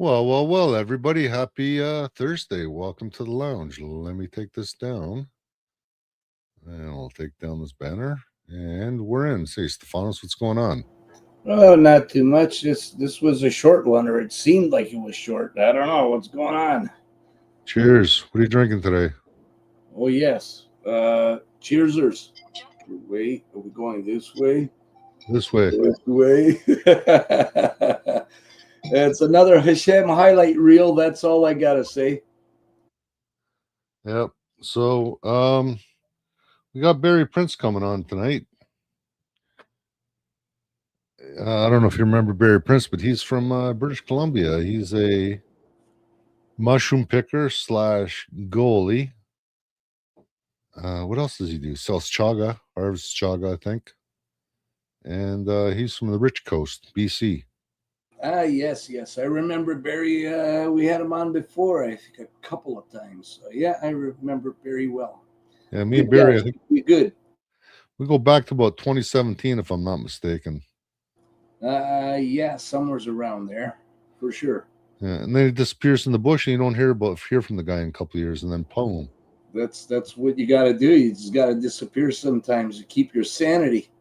Well, everybody. Happy Thursday. Welcome to the lounge. Let me take this down. And I'll take down this banner. And we're in. Say, Stefanos, what's going on? Oh, not too much. This was a short one, or it seemed like it was short. I don't know what's going on. Cheers. What are you drinking today? Oh yes. Cheersers. Wait, are we going this way? This way. This way. It's another Hashem highlight reel. That's all I gotta say. Yep. So, we got Barry Prince coming on tonight. I don't know if you remember Barry Prince, but he's from British Columbia. He's a mushroom picker slash goalie. What else does he do? Sells chaga, harvests chaga, I think. And he's from the Rich Coast, BC. Yes. I remember Barry. We had him on before, I think a couple of times. So, yeah, I remember Barry well. Yeah, me and Barry, guy. I think We good. we go back to about 2017, if I'm not mistaken. Yeah, somewhere's around there for sure. Yeah, and then he disappears in the bush, and you don't hear from the guy in a couple of years, and then boom. That's what you got to do. You just got to disappear sometimes to keep your sanity.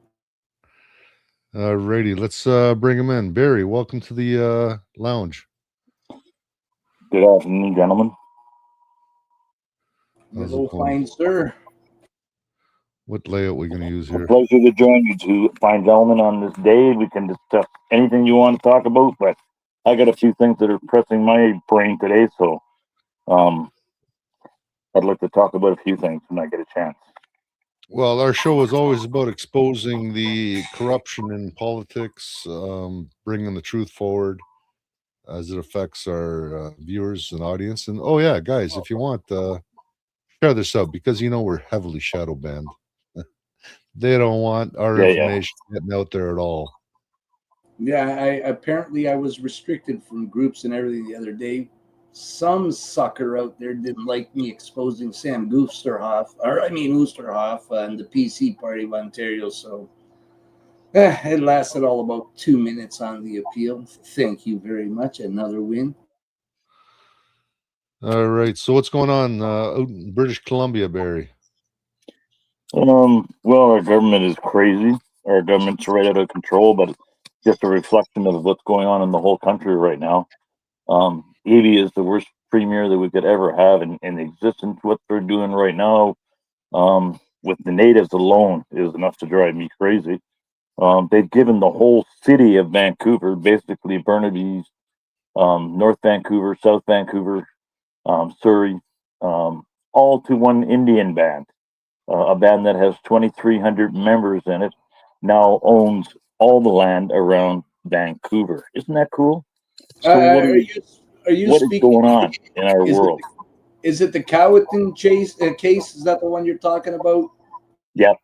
Alrighty, let's bring him in. Barry, welcome to the lounge. Good afternoon, gentlemen. Hello, fine sir. What layout we going to use here? A pleasure to join you two fine gentlemen on this day. We can discuss anything you want to talk about, but I got a few things that are pressing my brain today, so I'd like to talk about a few things when I get a chance. Well, our show is always about exposing the corruption in politics, bringing the truth forward as it affects our viewers and audience. And oh yeah, guys, if you want, share this out because we're heavily shadow banned. They don't want our information getting out there at all. Yeah, I was restricted from groups and everything the other day. Some sucker out there didn't like me exposing Sam Oosterhoff and the PC Party of Ontario. So it lasted all about 2 minutes on the appeal. Thank you very much. Another win. All right. So what's going on out in British Columbia, Barry? Well, our government is crazy. Our government's right out of control, but it's just a reflection of what's going on in the whole country right now. Evie is the worst premier that we could ever have in existence. What they're doing right now with the natives alone is enough to drive me crazy. They've given the whole city of Vancouver, basically Burnaby's, North Vancouver, South Vancouver, Surrey, all to one Indian band. A band that has 2,300 members in it now owns all the land around Vancouver. Isn't that cool? So what is going on in our world? Is it the Cowichan case? Is that the one you're talking about? Yep.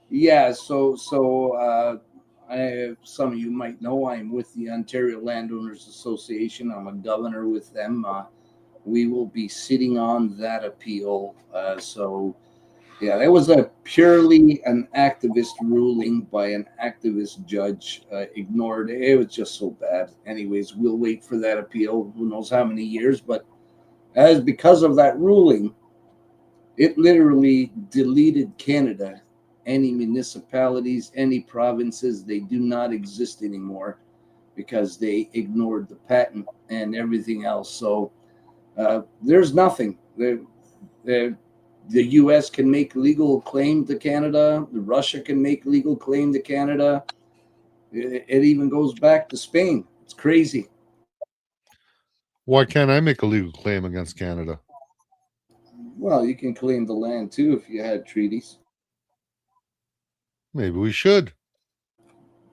Yeah. So some of you might know I'm with the Ontario Landowners Association. I'm a governor with them. We will be sitting on that appeal. Yeah, that was purely an activist ruling by an activist judge. Ignored it. It was just so bad. Anyways, we'll wait for that appeal. Who knows how many years? But because of that ruling, it literally deleted Canada. Any municipalities, any provinces, they do not exist anymore because they ignored the patent and everything else. So there's nothing. The U.S. can make legal claim to Canada. Russia can make legal claim to Canada. It even goes back to Spain. It's crazy. Why can't I make a legal claim against Canada? Well, you can claim the land too if you had treaties. Maybe we should.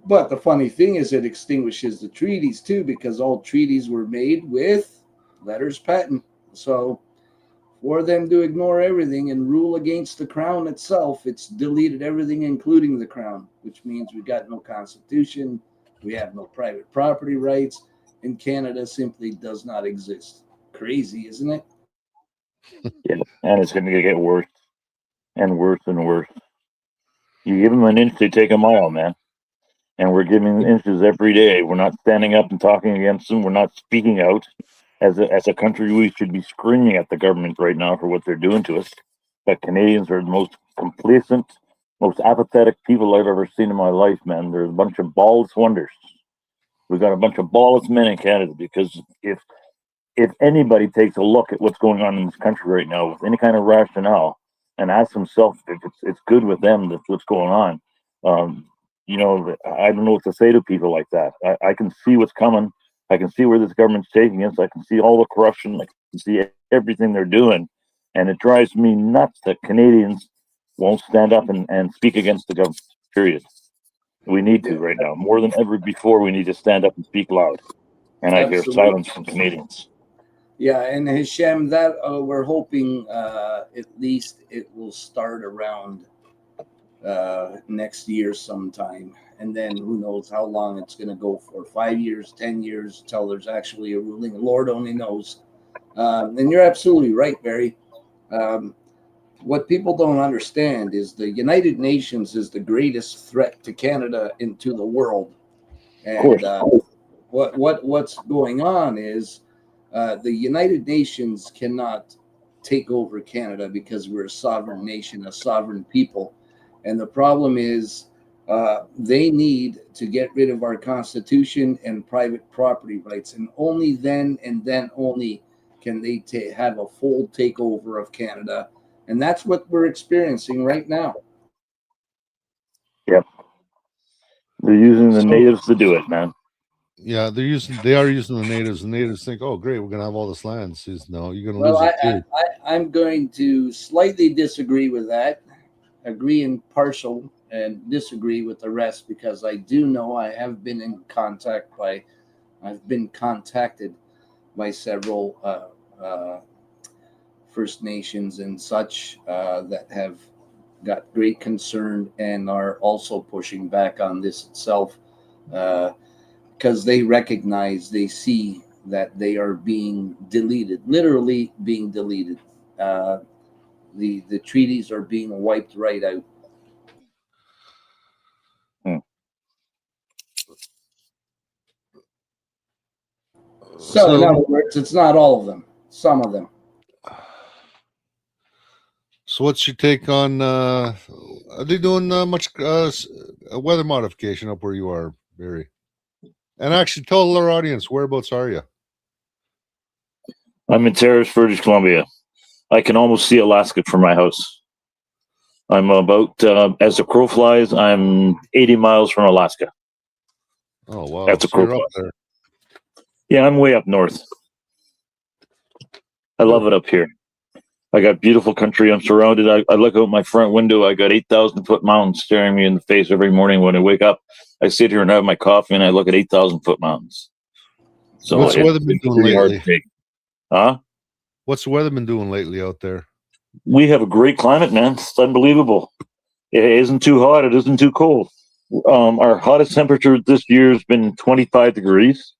But the funny thing is it extinguishes the treaties too because all treaties were made with letters patent. So for them to ignore everything and rule against the crown itself, it's deleted everything, including the crown, which means we got no constitution, we have no private property rights, and Canada simply does not exist. Crazy, isn't it? Yeah, and it's going to get worse and worse and worse. You give them an inch, they take a mile, man. and we're giving inches every day. We're not standing up and talking against them. We're not speaking out. As a country, we should be screaming at the government right now for what they're doing to us. But Canadians are the most complacent, most apathetic people I've ever seen in my life, man. They're a bunch of ballless wonders. We've got a bunch of ballless men in Canada, because if anybody takes a look at what's going on in this country right now with any kind of rationale and asks themselves if it's good with them, that's what's going on. I don't know what to say to people like that. I can see what's coming. I can see where this government's taking us. I can see all the corruption. I can see everything they're doing. And it drives me nuts that Canadians won't stand up and speak against the government, period. We need to right now. More than ever before, we need to stand up and speak loud. And I hear silence from Canadians. Yeah, and Hashem, that we're hoping at least it will start around next year sometime, and then who knows how long it's going to go for, 5 years, 10 years, till there's actually a ruling. Lord only knows. And you're absolutely right, Barry. What people don't understand is the United Nations is the greatest threat to Canada and to the world. And what's going on is the United Nations cannot take over Canada because we're a sovereign nation, a sovereign people. And the problem is they need to get rid of our Constitution and private property rights. And only then and then only can they have a full takeover of Canada. And that's what we're experiencing right now. Yep. They're using the natives to do it, man. Yeah, they are using the natives. The natives think, oh, great, we're going to have all this land. Says, no, you're going to lose it too. I'm going to slightly disagree with that. Agree in partial and disagree with the rest, because I do know I have been I've been contacted by several First Nations and such that have got great concern and are also pushing back on this itself, because they recognize, they see that they are being deleted, literally being deleted. The treaties are being wiped right out. So in other words, it's not all of them, some of them. So what's your take on, are they doing much weather modification up where you are, Barry? And actually tell our audience, whereabouts are you? I'm in Terrace, British Columbia. I can almost see Alaska from my house. I'm about, as the crow flies, I'm 80 miles from Alaska. Oh, wow. That's a crow fly. Up there. Yeah, I'm way up north. I love it up here. I got beautiful country. I'm surrounded. I look out my front window. I got 8,000-foot mountains staring me in the face every morning when I wake up. I sit here and have my coffee, and I look at 8,000-foot mountains. So what's the weather been doing lately? Huh? What's the weather been doing lately out there? We have a great climate, man. It's unbelievable. It isn't too hot. It isn't too cold. Our hottest temperature this year has been 25 degrees,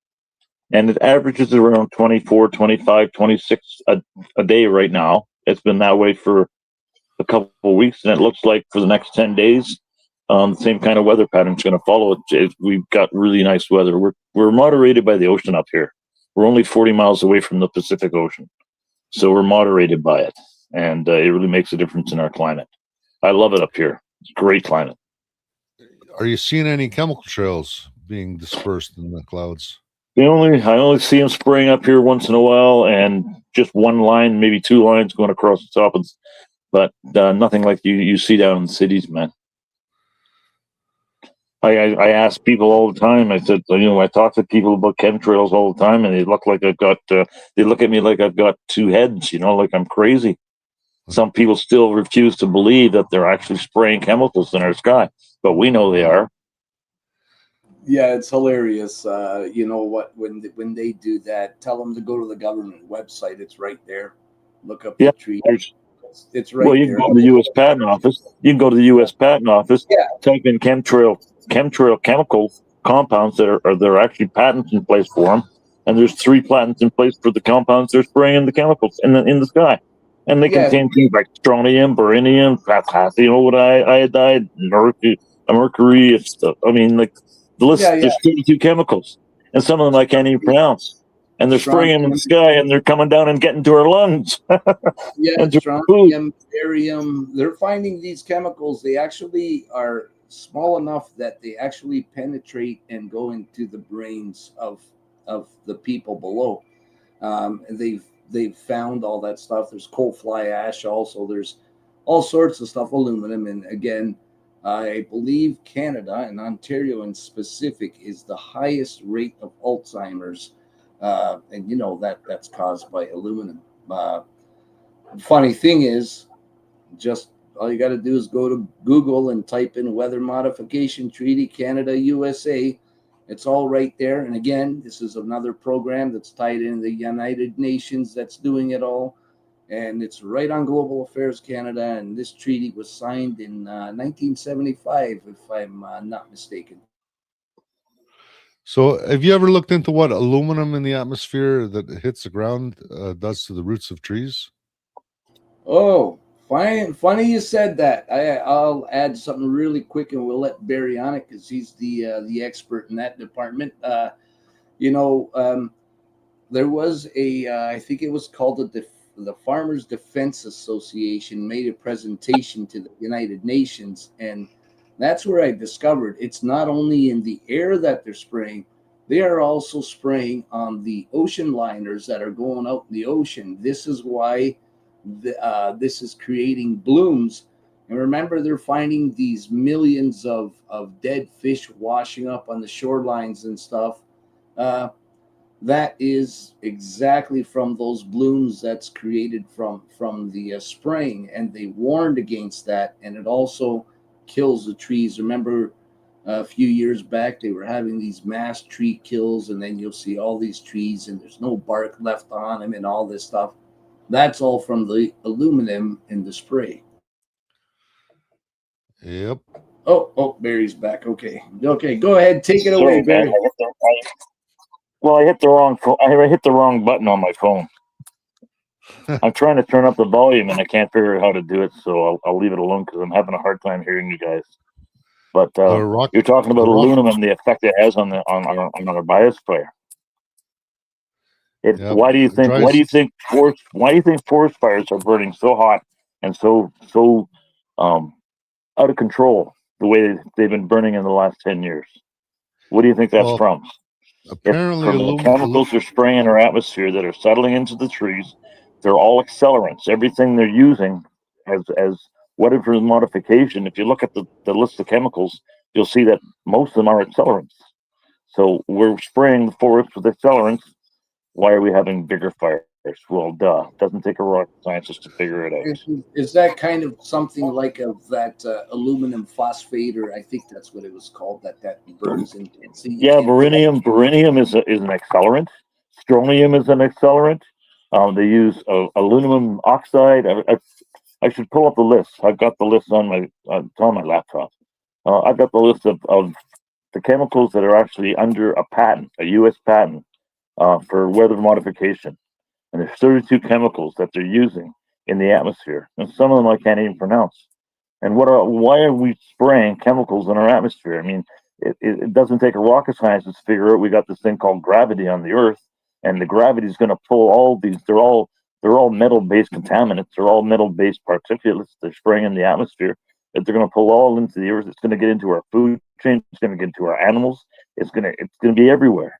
and it averages around 24, 25, 26 a day right now. It's been that way for a couple of weeks, and it looks like for the next 10 days, the same kind of weather pattern is going to follow it. We've got really nice weather. We're moderated by the ocean up here. We're only 40 miles away from the Pacific Ocean, so we're moderated by it, and it really makes a difference in our climate. I love it up here. It's a great climate. Are you seeing any chemical trails being dispersed in the clouds? I only see them spraying up here once in a while, and just one line, maybe two lines going across the top. But nothing like you see down in the cities, man. I ask people all the time. I said, I talk to people about chemtrails all the time, and they look like they look at me like I've got two heads, like I'm crazy. Some people still refuse to believe that they're actually spraying chemicals in our sky, but we know they are. Yeah, it's hilarious. You know what? When they do that, tell them to go to the government website. It's right there. Look up the tree. It's right there. Well, you can go to the U.S. Patent Office. You can go to the U.S. Patent Office. Yeah. Type in chemtrail chemical compounds that are actually patents in place for them, and there's 3 patents in place for the compounds they're spraying in the chemicals in the sky, and they contain things like strontium, barium, potassium, iodide, mercury. Stuff. I mean, like The list, Yeah, yeah. there's 32 chemicals, and some of them I can't even pronounce. And they're spraying them in the sky, and they're coming down and getting to our lungs. Yeah, and to food. strontium, barium. They're finding these chemicals. They actually are small enough that they actually penetrate and go into the brains of the people below. And they've found all that stuff. There's coal fly ash also. There's all sorts of stuff, aluminum. And again, I believe Canada and Ontario in specific is the highest rate of Alzheimer's. And you know that's caused by aluminum. Funny thing is, just all you got to do is go to Google and type in Weather Modification Treaty Canada USA. It's all right there. And again, this is another program that's tied in the United Nations that's doing it all. And it's right on Global Affairs Canada. And this treaty was signed in 1975, if I'm not mistaken. So, have you ever looked into what aluminum in the atmosphere that hits the ground does to the roots of trees? Oh, funny you said that. I'll add something really quick, and we'll let Barry on it because he's the expert in that department. You know, there was I think it was called the Farmers Defense Association made a presentation to the United Nations, and that's where I discovered it's not only in the air that they're spraying, they are also spraying on the ocean liners that are going out in the ocean. This is why this is creating blooms. And remember, they're finding these millions of dead fish washing up on the shorelines and stuff. That is exactly from those blooms that's created from the spraying, and they warned against that, and it also kills the trees. Remember, a few years back they were having these mass tree kills, and then you'll see all these trees and there's no bark left on them and all this stuff. That's all from the aluminum in the spray. Yep. Oh, Barry's back. Okay, go ahead, take it away, Sorry, man. Barry. I hit the wrong phone. I hit the wrong button on my phone. I'm trying to turn up the volume and I can't figure out how to do it, so I'll leave it alone because I'm having a hard time hearing you guys. But you're talking about aluminum and the effect it has on our biosphere. Yep. Why do you think forest fires are burning so hot and so out of control the way they've been burning in the last 10 years? What do you think that's from? Apparently, From the chemicals they're spraying in our atmosphere that are settling into the trees. They're all accelerants. Everything they're using as whatever modification. If you look at the list of chemicals, you'll see that most of them are accelerants. So we're spraying the forest with accelerants. Why are we having bigger fires? Well, duh. Doesn't take a rocket scientist to figure it out. Is that kind of something like that aluminum phosphate, or I think that's what it was called, that burns intensity? Yeah, beryllium is an accelerant. Strontium is an accelerant. They use aluminum oxide. I should pull up the list. I've got the list on my laptop. I've got the list of the chemicals that are actually under a patent, a U.S. patent for weather modification. And there's 32 chemicals that they're using in the atmosphere, and some of them I can't even pronounce. And why are we spraying chemicals in our atmosphere? I mean, it doesn't take a rocket scientist to figure out we got this thing called gravity on the Earth, and the gravity is going to pull all these. They're all metal-based contaminants. They're all metal-based particulates. They're spraying in the atmosphere. That they're going to pull all into the Earth. It's going to get into our food chain. It's going to get into our animals. It's going to be everywhere.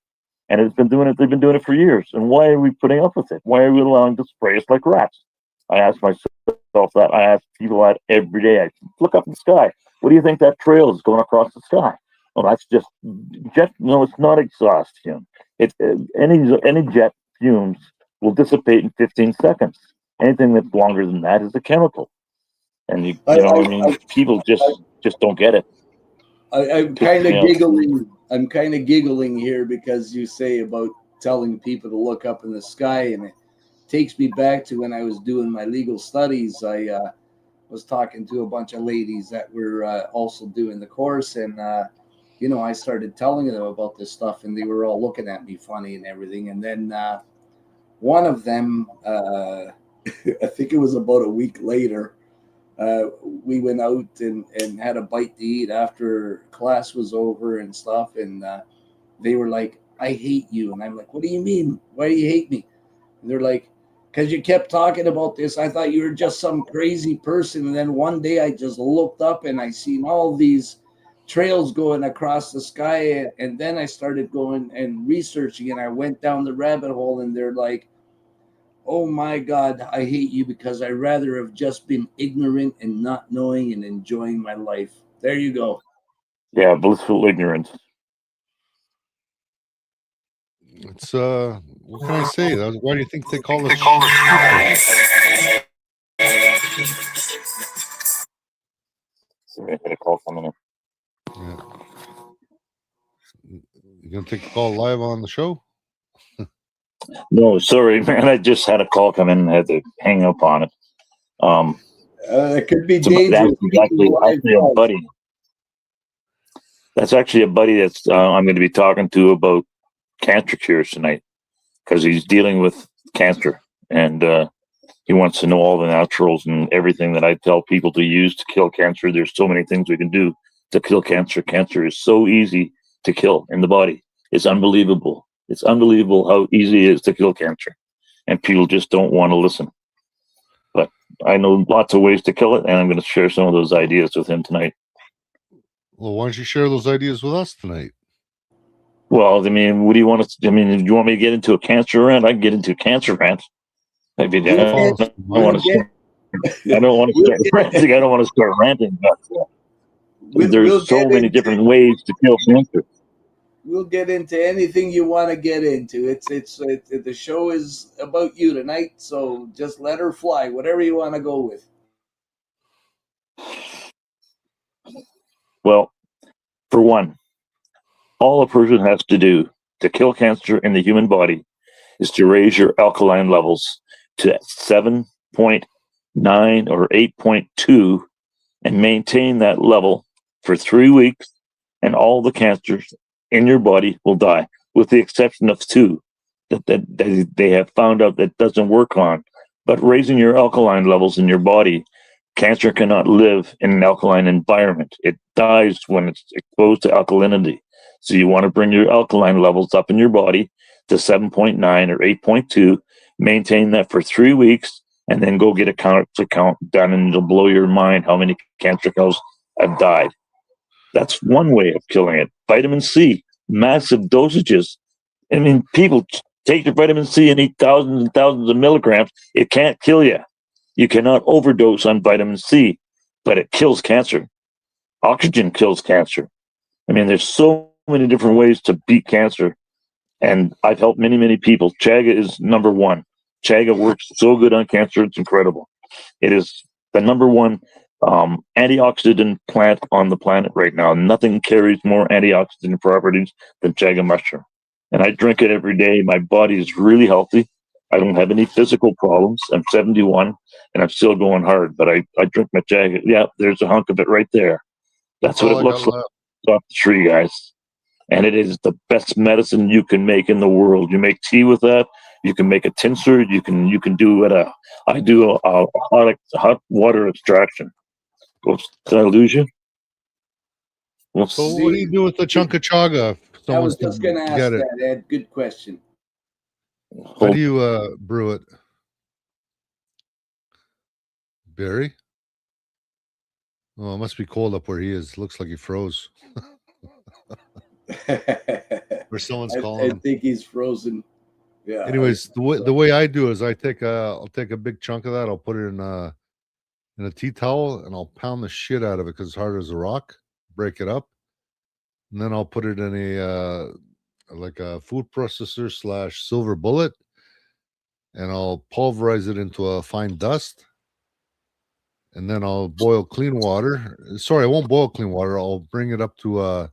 And it's been doing it. They've been doing it for years. And why are we putting up with it? Why are we allowing to spray us like rats? I ask myself that. I ask people that every day. I look up in the sky. What do you think that trail is going across the sky? Well, that's just jet. No, it's not exhaust fume. It's any jet fumes will dissipate in 15 seconds. Anything that's longer than that is a chemical. And people just don't get it. I'm kind of giggling. I'm kind of giggling here because you say about telling people to look up in the sky, and it takes me back to when I was doing my legal studies. I was talking to a bunch of ladies that were also doing the course, and I started telling them about this stuff, and they were all looking at me funny and everything. And then one of them, I think it was about a week later, we went out and had a bite to eat after class was over and stuff. And they were like, I hate you. And I'm like, what do you mean? Why do you hate me? And they're like, because you kept talking about this. I thought you were just some crazy person. And then one day I just looked up and I seen all these trails going across the sky. And then I started going and researching and I went down the rabbit hole and they're like, oh my God, I hate you because I'd rather have just been ignorant and not knowing and enjoying my life. There you go. Yeah, blissful ignorance. It's what can I say? Why do you think they call us? Sorry, I had a call coming in. Yeah. You gonna take the call live on the show? No, sorry, man. I just had a call come in and had to hang up on it. It could be That's dangerous. actually a buddy. That's actually a buddy that's I'm going to be talking to about cancer cures tonight because he's dealing with cancer and he wants to know all the naturals and everything that I tell people to use to kill cancer. There's so many things we can do to kill cancer. Cancer is so easy to kill in the body. It's unbelievable. It's unbelievable how easy it is to kill cancer. And people just don't want to listen. But I know lots of ways to kill it, and I'm going to share some of those ideas with him tonight. Well, why don't you share those ideas with us tonight? Well, I mean, what do you want to? I mean, do you want me to get into a cancer rant? I can get into a cancer rant. I mean, I don't want to start ranting. I don't want to start ranting. But there's so many different ways to kill cancer. We'll get into anything you want to get into. It's the show is about you tonight, so just let her fly. Whatever you want to go with. Well, for one, all a person has to do to kill cancer in the human body is to raise your alkaline levels to 7.9 or 8.2 and maintain that level for 3 weeks, and all the cancers in your body will die, with the exception of two that they have found out that doesn't work on. But raising your alkaline levels in your body, cancer cannot live in an alkaline environment. It dies when it's exposed to alkalinity. So you want to bring your alkaline levels up in your body to 7.9 or 8.2, maintain that for 3 weeks, and then go get a cancer count done, and it'll blow your mind how many cancer cells have died. That's one way of killing it. Vitamin C, massive dosages. I mean, people take your vitamin C and eat thousands and thousands of milligrams. It can't kill you. You cannot overdose on vitamin C, but it kills cancer. Oxygen kills cancer. I mean, there's so many different ways to beat cancer, and I've helped many, many people. Chaga is number one. Chaga works so good on cancer, it's incredible. It is the number one antioxidant plant on the planet right now. Nothing carries more antioxidant properties than chaga mushroom. And I drink it every day. My body is really healthy. I don't have any physical problems. I'm 71 and I'm still going hard, but I drink my chaga. Yeah, there's a hunk of it right there. That's what it looks like off the tree, guys. And it is the best medicine you can make in the world. You make tea with that. You can make a tincture. You can do it. I do a hot water extraction. Oops, did I lose you? So what do you do with the chunk of chaga? I was just going to ask that, Ed. Good question. How do you brew it? Barry? Oh, it must be cold up where he is. Looks like he froze. Or someone's calling him. I think he's frozen. Yeah. Anyways, the way I do is I'll take a big chunk of that. I'll put it in a tea towel and I'll pound the shit out of it because it's hard as a rock. Break it up, and then I'll put it in a food processor / silver bullet, and I'll pulverize it into a fine dust. And then I'll boil clean water. Sorry, I won't boil clean water. I'll bring it up to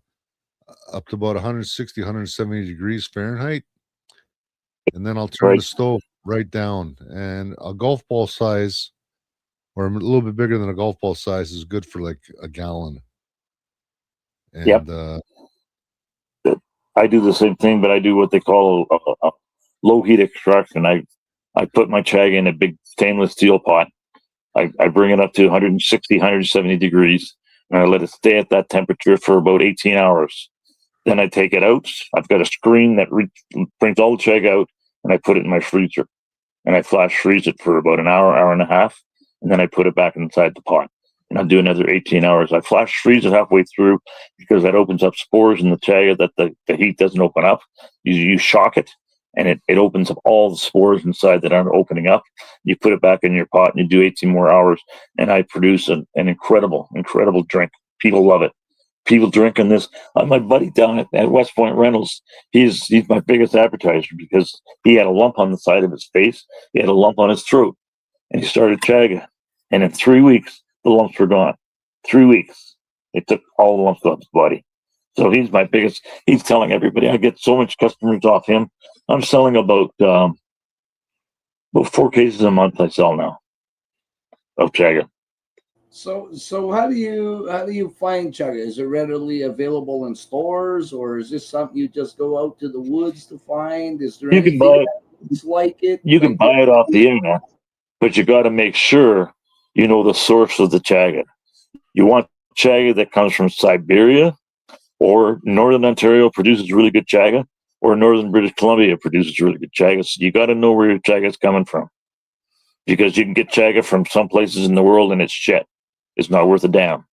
about 160, 170 degrees Fahrenheit. And then I'll turn the stove right down. And a golf ball size, or a little bit bigger than a golf ball size, is good for like a gallon. And I do the same thing, but I do what they call a low heat extraction. I put my chaga in a big stainless steel pot. I bring it up to 160, 170 degrees, and I let it stay at that temperature for about 18 hours. Then I take it out. I've got a screen that brings all the chaga out, and I put it in my freezer. And I flash freeze it for about an hour, hour and a half, and then I put it back inside the pot. And I'll do another 18 hours. I flash freeze it halfway through because that opens up spores in the chaga that the heat doesn't open up. You shock it, and it opens up all the spores inside that aren't opening up. You put it back in your pot, and you do 18 more hours, and I produce an incredible, incredible drink. People love it. People drinking this. My buddy down at West Point Rentals, he's my biggest advertiser because he had a lump on the side of his face. He had a lump on his throat, and he started chaga. And in 3 weeks, the lumps were gone. 3 weeks. It took all the lumps off his body. So he's my biggest. He's telling everybody. I get so much customers off him. I'm selling about 4 cases a month. I sell now of chaga. So how do you find chaga? Is it readily available in stores, or is this something you just go out to the woods to find? Is there You can buy it. that's like it? You can buy it off the internet, but you got to make sure you know the source of the chaga. You want chaga that comes from Siberia, or Northern Ontario produces really good chaga, or Northern British Columbia produces really good chaga. So you got to know where your chaga is coming from, because you can get chaga from some places in the world and it's shit. It's not worth a damn.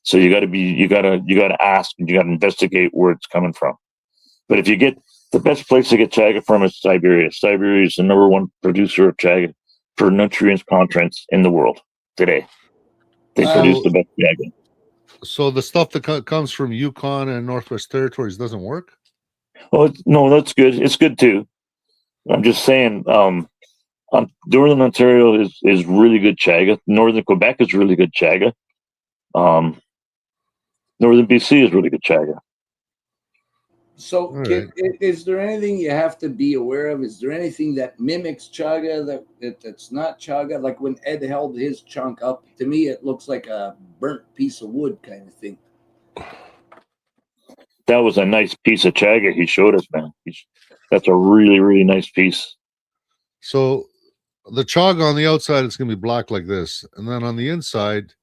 So you got to ask, and you got to investigate where it's coming from. But if you get the best place to get chaga from is Siberia. Siberia is the #1 producer of chaga for nutrients contents in the world today. They produce the best chaga. So the stuff that comes from Yukon and Northwest Territories doesn't work? Oh, no, that's good. It's good too. I'm just saying, Northern Ontario is really good chaga. Northern Quebec is really good chaga. Northern BC is really good chaga. So, is there anything you have to be aware of? Is there anything that mimics chaga that's not chaga? Like when Ed held his chunk up, to me, it looks like a burnt piece of wood kind of thing. That was a nice piece of chaga he showed us, man. That's a really, really nice piece. So the chaga on the outside, it's going to be black like this. And then on the inside,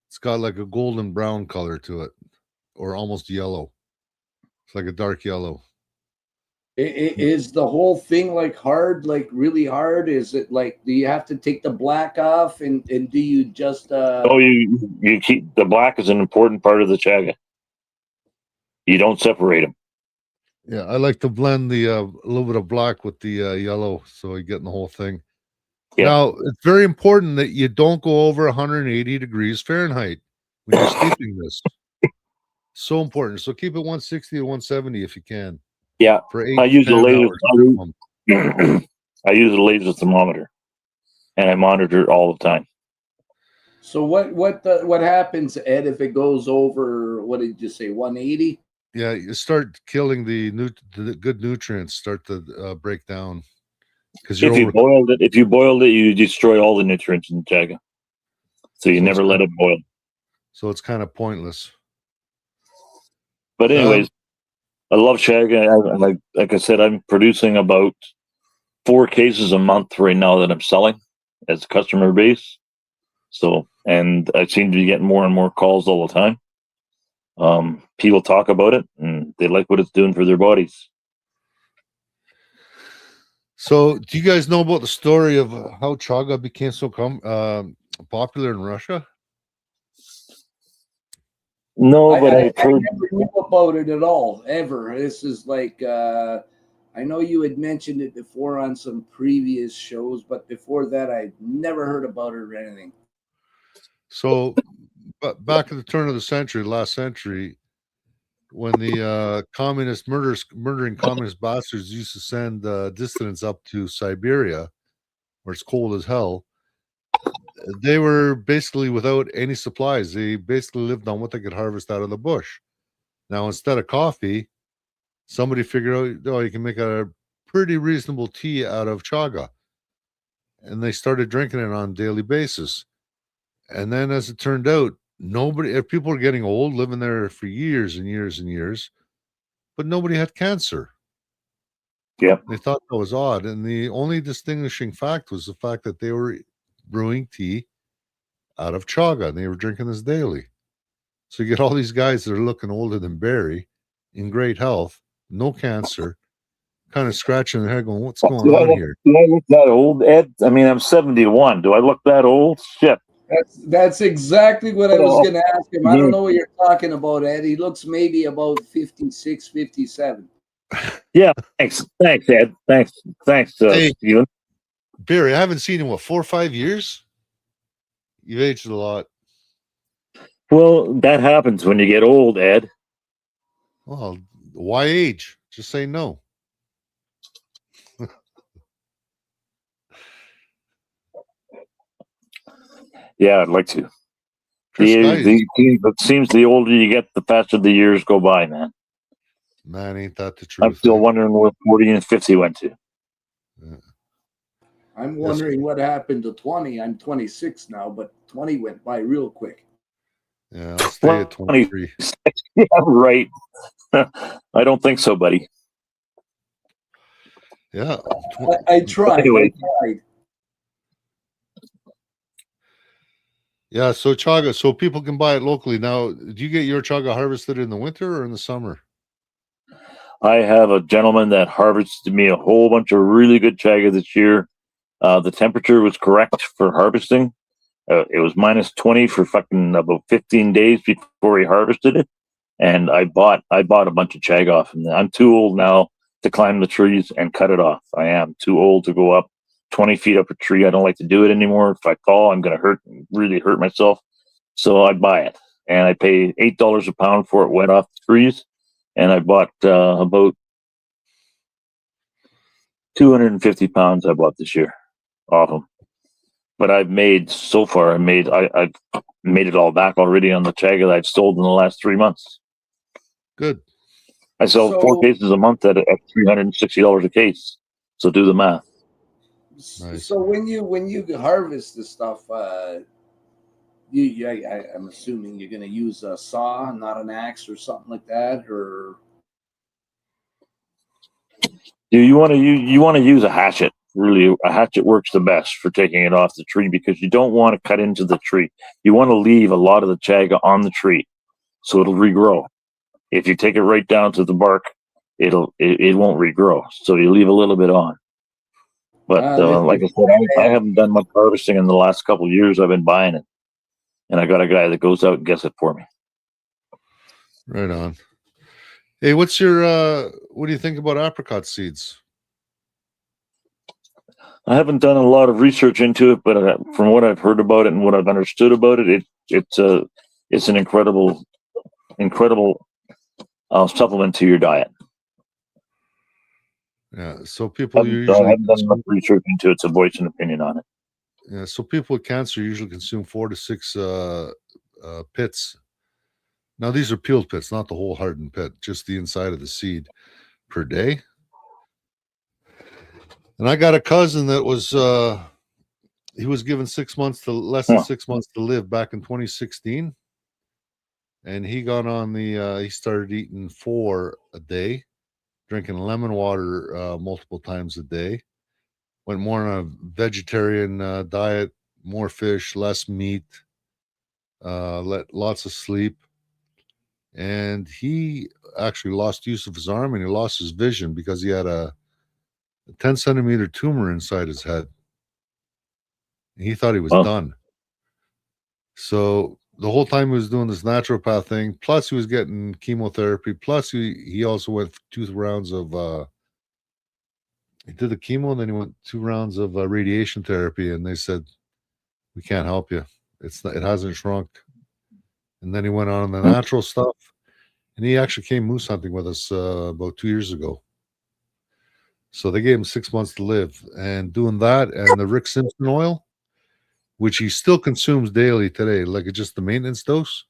it's got like a golden brown color to it, or almost yellow. It's like a dark yellow. Is the whole thing like hard, like really hard? Is it like, do you have to take the black off, and do you just Oh, you keep the black is an important part of the chaga. You don't separate them. Yeah, I like to blend the a little bit of black with the yellow, so you get in the whole thing. Yeah. Now, it's very important that you don't go over 180 degrees Fahrenheit when you're steeping this. So important. So keep it 160 to 170 if you can. Yeah, for 8 I use a laser. I use a laser thermometer, and I monitor it all the time. So what happens, Ed, if it goes over? What did you say? 180? Yeah, you start killing the good nutrients. Start to break down. Because if you boiled it, you destroy all the nutrients in the chaga. So you never let it boil. So it's kind of pointless. But anyways, I love chaga. Like I said, I'm producing about 4 cases a month right now that I'm selling as a customer base. So, and I seem to be getting more and more calls all the time. People talk about it, and they like what it's doing for their bodies. So, do you guys know about the story of how chaga became so popular in Russia? No, but I never knew about it at all, ever. This is like, I know you had mentioned it before on some previous shows, but before that, I'd never heard about it or anything. So, back at the turn of the century, last century, when the murdering communist bastards used to send dissidents up to Siberia, where it's cold as hell, they were basically without any supplies. They basically lived on what they could harvest out of the bush. Now, instead of coffee, somebody figured out, oh, you can make a pretty reasonable tea out of chaga. And they started drinking it on a daily basis. And then, as it turned out, if people were getting old, living there for years and years and years, but nobody had cancer. Yeah. They thought that was odd. And the only distinguishing fact was the fact that they were brewing tea out of chaga, and they were drinking this daily. So you get all these guys that are looking older than Barry, in great health, no cancer, kind of scratching their head going, what's going on here? Do I look that old, Ed? I mean, I'm 71. Do I look that old? Shit. That's exactly what I was going to ask him. I don't Yeah. know what you're talking about, Ed. He looks maybe about 56, 57. Yeah, thanks, Ed. Thanks, Hey. Steven. Barry, I haven't seen you, what, 4 or 5 years? You've aged a lot. Well, that happens when you get old, Ed. Well, why age? Just say no. Yeah, I'd like to. Chris Guy, It seems the older you get, the faster the years go by, man. man, ain't that the truth? I'm still wondering where 40 and 50 went to. Yeah. I'm wondering what happened to 20. I'm 26 now, but 20 went by real quick. Yeah, I'll stay at 23. Yeah, right. I don't think so, buddy. Yeah. I tried. Anyway. I tried. Yeah, so chaga, so people can buy it locally. Now, do you get your chaga harvested in the winter or in the summer? I have a gentleman that harvested me a whole bunch of really good chaga this year. The temperature was correct for harvesting. It was minus 20 for fucking about 15 days before he harvested it. And I bought a bunch of chaga off him. I'm too old now to climb the trees and cut it off. I am too old to go up 20 feet up a tree. I don't like to do it anymore. If I fall, I'm going to really hurt myself. So I buy it. And I pay $8 a pound for it wet off the trees. And I bought about 250 pounds I bought this year off them. But I've made so far, I've made it all back already on the chaga that I've sold in the last 3 months. Good. I sell 4 cases a month at $360 a case. So do the math. Nice. So when you harvest the stuff, I'm assuming you're going to use a saw, not an axe or something like that, or You want to use a hatchet. Really, a hatchet works the best for taking it off the tree because you don't want to cut into the tree. You want to leave a lot of the chaga on the tree so it'll regrow. If you take it right down to the bark, it won't regrow. So you leave a little bit on. But like I said, I haven't done much harvesting in the last couple of years. I've been buying it, and I got a guy that goes out and gets it for me. Right on. Hey, what do you think about apricot seeds? I haven't done a lot of research into it, but from what I've heard about it and what I've understood about it, it's an incredible supplement to your diet. Yeah, so people I haven't done much research into it to voice an opinion on it. Yeah, so people with cancer usually consume 4 to 6 pits. Now these are peeled pits, not the whole hardened pit, just the inside of the seed per day. And I got a cousin that was he was given less than 6 months to live back in 2016. And he got on he started eating 4 a day, drinking lemon water multiple times a day. Went more on a vegetarian diet, more fish, less meat, lots of sleep. And he actually lost use of his arm and he lost his vision because he had a 10-centimeter tumor inside his head. And he thought he was done. So the whole time he was doing this naturopath thing, plus he was getting chemotherapy, plus he also went 2 rounds of he did the chemo and then he went 2 rounds of radiation therapy, and they said, we can't help you. It hasn't shrunk. And then he went on the natural stuff, and he actually came moose hunting with us about 2 years ago. So they gave him 6 months to live, and doing that and the Rick Simpson oil, which he still consumes daily today, like it's just the maintenance dose.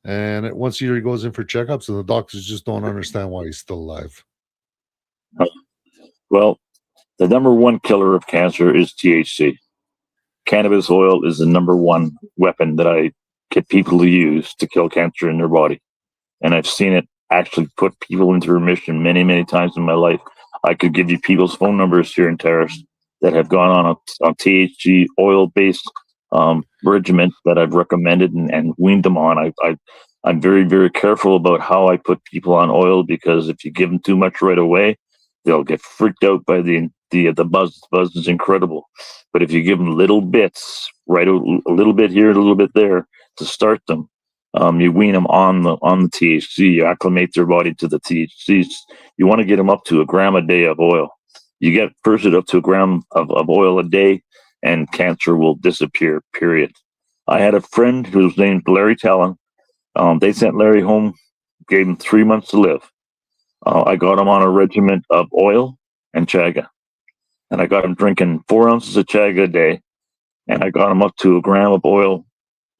And once a year he goes in for checkups, and the doctors just don't understand why he's still alive. Well, the number one killer of cancer is THC. Cannabis oil is the number one weapon that I get people to use to kill cancer in their body. And I've seen it actually put people into remission many, many times in my life. I could give you people's phone numbers here in Terrace that have gone on a THC oil-based regimen that I've recommended and weaned them on. I'm very, very careful about how I put people on oil, because if you give them too much right away, they'll get freaked out by the buzz. The buzz is incredible. But if you give them little bits, right, a little bit here, a little bit there to start them, you wean them on the THC. You acclimate their body to the THC. You want to get them up to 1 gram a day of oil. You get first up to 1 gram of oil a day, and cancer will disappear, period. I had a friend who was named Larry Talon. They sent Larry home, gave him 3 months to live. I got him on a regimen of oil and chaga. And I got him drinking 4 ounces of chaga a day. And I got him up to 1 gram of oil.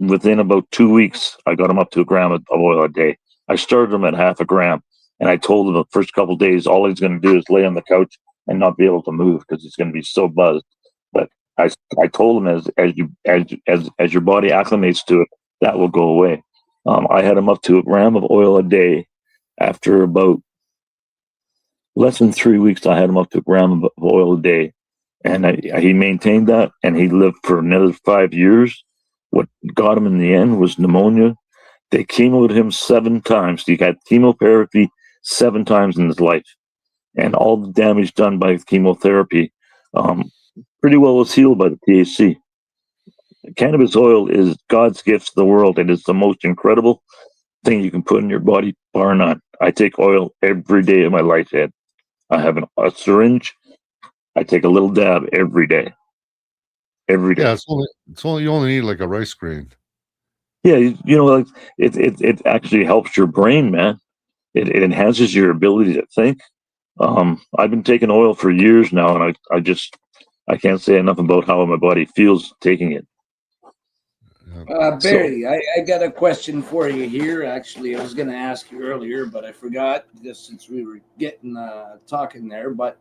Within about 2 weeks, I got him up to 1 gram of oil a day. I started him at 0.5 gram. And I told him the first couple of days, all he's going to do is lay on the couch and not be able to move, because he's going to be so buzzed. But I told him as your body acclimates to it, that will go away. I had him up to 1 gram of oil a day. After about less than 3 weeks, I had him up to 1 gram of oil a day, and he maintained that, and he lived for another 5 years. What got him in the end was pneumonia. They chemoed him 7 times. He had chemotherapy 7 times in his life, and all the damage done by chemotherapy pretty well was healed by the THC. Cannabis oil is God's gift to the world. It is the most incredible thing you can put in your body, bar none. I take oil every day of my life, Ed. I have a syringe. I take a little dab every day. Every day. Yeah, it's only you only need like a rice grain. Yeah, like it actually helps your brain, man. It enhances your ability to think. I've been taking oil for years now, and I can't say enough about how my body feels taking it. Barry, I got a question for you here. Actually, I was going to ask you earlier, but I forgot, just since we were getting talking there. But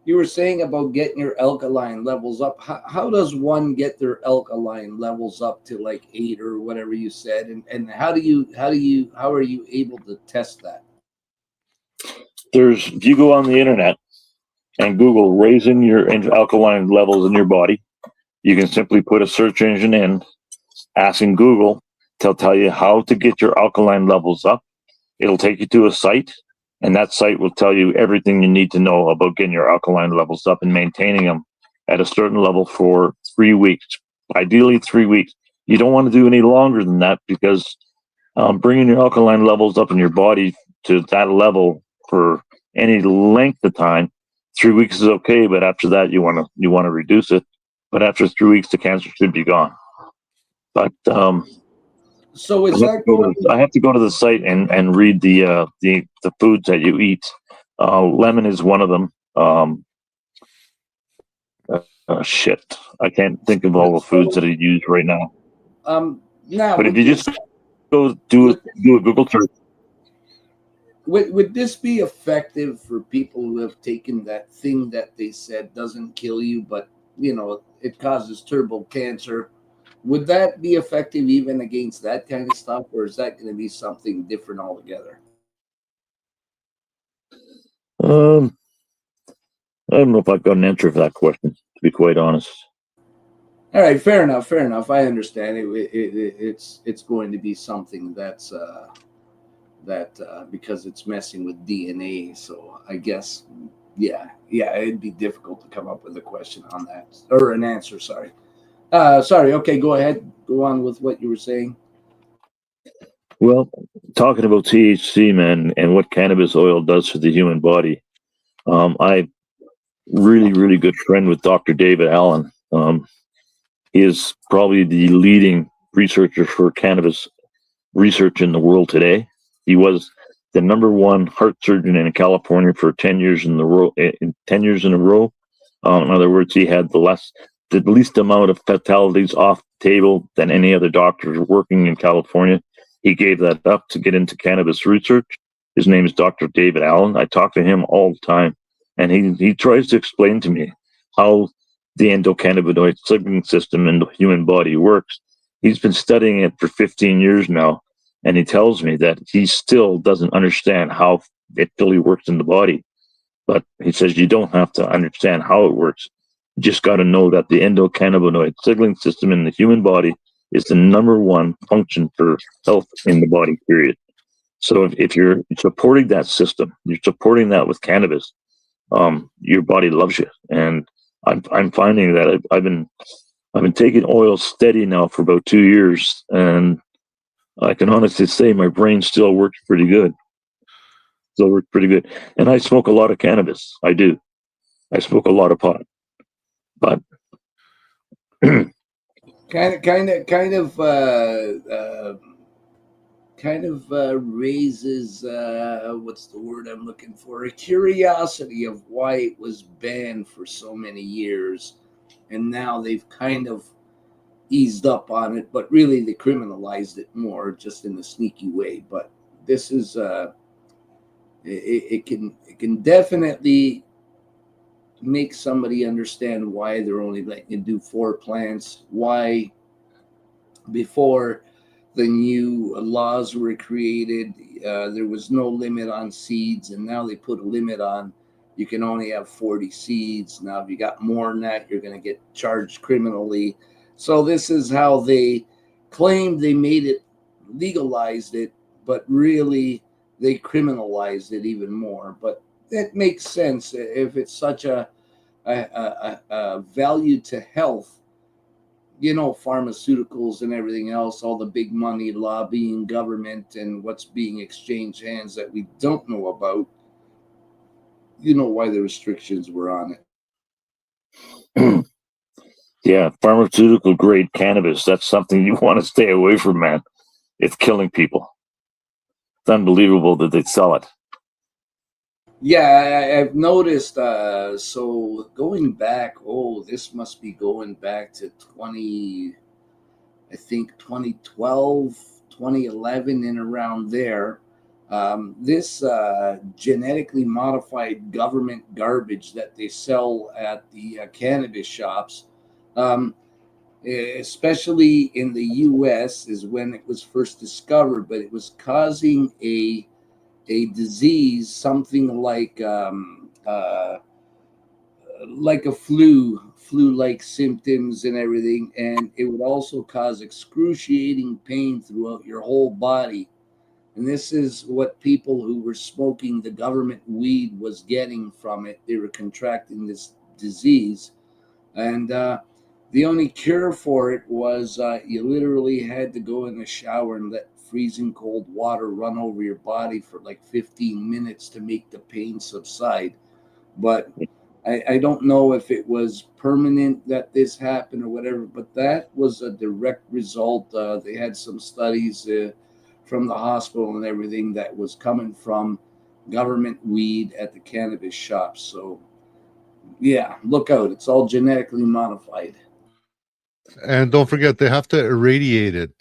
you were saying about getting your alkaline levels up. How does one get their alkaline levels up to like 8 or whatever you said? And how are you able to test that? If you go on the internet and Google raising your alkaline levels in your body, you can simply put a search engine in, asking Google to tell you how to get your alkaline levels up. It'll take you to a site, and that site will tell you everything you need to know about getting your alkaline levels up and maintaining them at a certain level for 3 weeks, ideally 3 weeks. You don't want to do any longer than that, because bringing your alkaline levels up in your body to that level for any length of time, 3 weeks is okay, but after that you want to reduce it. But after 3 weeks, the cancer should be gone. But so is that going? I have to go to the site and read the foods that you eat. Lemon is one of them. Shit, I can't think of all the foods that I use right now. Now, but if you just go do a Google search. Would this be effective for people who have taken that thing that they said doesn't kill you, but it causes turbo cancer? Would that be effective even against that kind of stuff, or is that going to be something different altogether? I don't know if I've got an answer for that question, to be quite honest. All right, fair enough. I understand it's going to be something that's because it's messing with DNA. So I guess, yeah, it'd be difficult to come up with a question on that, or an answer. Sorry. Okay, go ahead. Go on with what you were saying. Well, talking about THC, man, and what cannabis oil does for the human body. I really, really good friend with Dr. David Allen. He is probably the leading researcher for cannabis research in the world today. He was the #1 heart surgeon in California for 10 years in a row. In other words, he had the least amount of fatalities off the table than any other doctor working in California. He gave that up to get into cannabis research. His name is Dr. David Allen. I talk to him all the time, and he tries to explain to me how the endocannabinoid signaling system in the human body works. He's been studying it for 15 years now, and he tells me that he still doesn't understand how it fully works in the body. But he says you don't have to understand how it works. You just got to know that the endocannabinoid signaling system in the human body is the #1 function for health in the body, period. So if you're supporting that system, you're supporting that with cannabis, your body loves you. And I'm finding that I've been taking oil steady now for about 2 years, and I can honestly say my brain still works pretty good. And I smoke a lot of cannabis. I do. I smoke a lot of pot. But kind of raises what's the word I'm looking for? A curiosity of why it was banned for so many years, and now they've kind of eased up on it, but really they criminalized it more, just in a sneaky way. But this is it can definitely make somebody understand why they're only letting you do 4 plants, why before the new laws were created, there was no limit on seeds, and now they put a limit on you can only have 40 seeds. Now, if you got more than that, you're going to get charged criminally. So this is how they claim they made it, legalized it, but really they criminalized it even more. But it makes sense if it's such a value to health. Pharmaceuticals and everything else, all the big money, lobbying, government, and what's being exchanged hands that we don't know about. Why the restrictions were on it. Yeah, pharmaceutical grade cannabis, that's something you want to stay away from, man. It's killing people. It's unbelievable that they sell it. Yeah, I've noticed. So going back, this must be going back to 2012, 2011, and around there. This genetically modified government garbage that they sell at the cannabis shops, especially in the U.S., is when it was first discovered, but it was causing a disease, something like a flu-like symptoms and everything, and it would also cause excruciating pain throughout your whole body. And this is what people who were smoking the government weed was getting from it. They were contracting this disease, and the only cure for it was you literally had to go in the shower and let freezing cold water run over your body for like 15 minutes to make the pain subside. But I don't know if it was permanent that this happened or whatever, but that was a direct result. They had some studies from the hospital and everything that was coming from government weed at the cannabis shops. So yeah, look out. It's all genetically modified. And don't forget, they have to irradiate it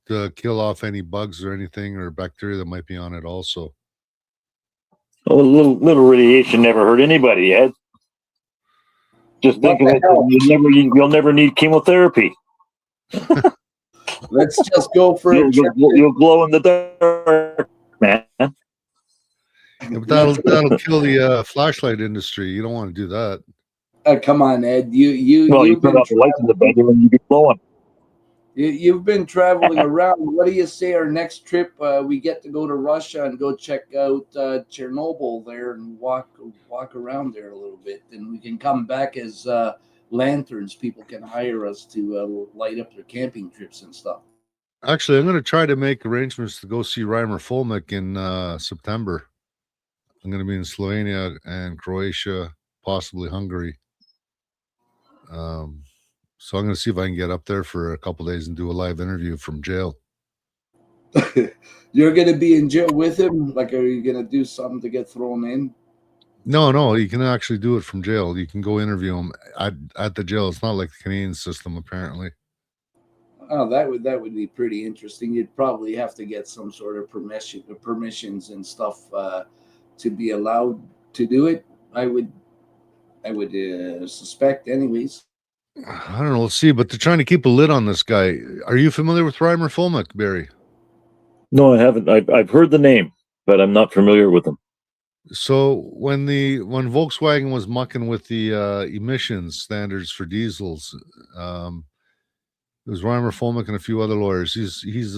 to kill off any bugs or anything or bacteria that might be on it also. Oh, a little radiation never hurt anybody, Ed. Just think of it, you'll never need chemotherapy. Let's just go for it. You'll glow in the dark, man. Yeah, but that'll kill the flashlight industry. You don't want to do that. Come on, Ed. You turn off the lights in the bedroom and you get glowing. You've been traveling around. What do you say our next trip we get to go to Russia and go check out Chernobyl there and walk around there a little bit, and we can come back as lanterns. People can hire us to light up their camping trips and stuff. Actually, I'm going to try to make arrangements to go see Reimer Fulmick in September. I'm going to be in Slovenia and Croatia, possibly Hungary. So I'm going to see if I can get up there for a couple of days and do a live interview from jail. You're going to be in jail with him? Like, are you going to do something to get thrown in? No, you can actually do it from jail. You can go interview him at the jail. It's not like the Canadian system, apparently. Oh, that would be pretty interesting. You'd probably have to get some sort of permissions and stuff to be allowed to do it. I would suspect, anyways. I don't know. Let's see, but they're trying to keep a lid on this guy. Are you familiar with Reimer Fulmick, Barry? No, I haven't. I've heard the name, but I'm not familiar with him. So when Volkswagen was mucking with the emissions standards for diesels, it was Reimer Fulmick and a few other lawyers. He's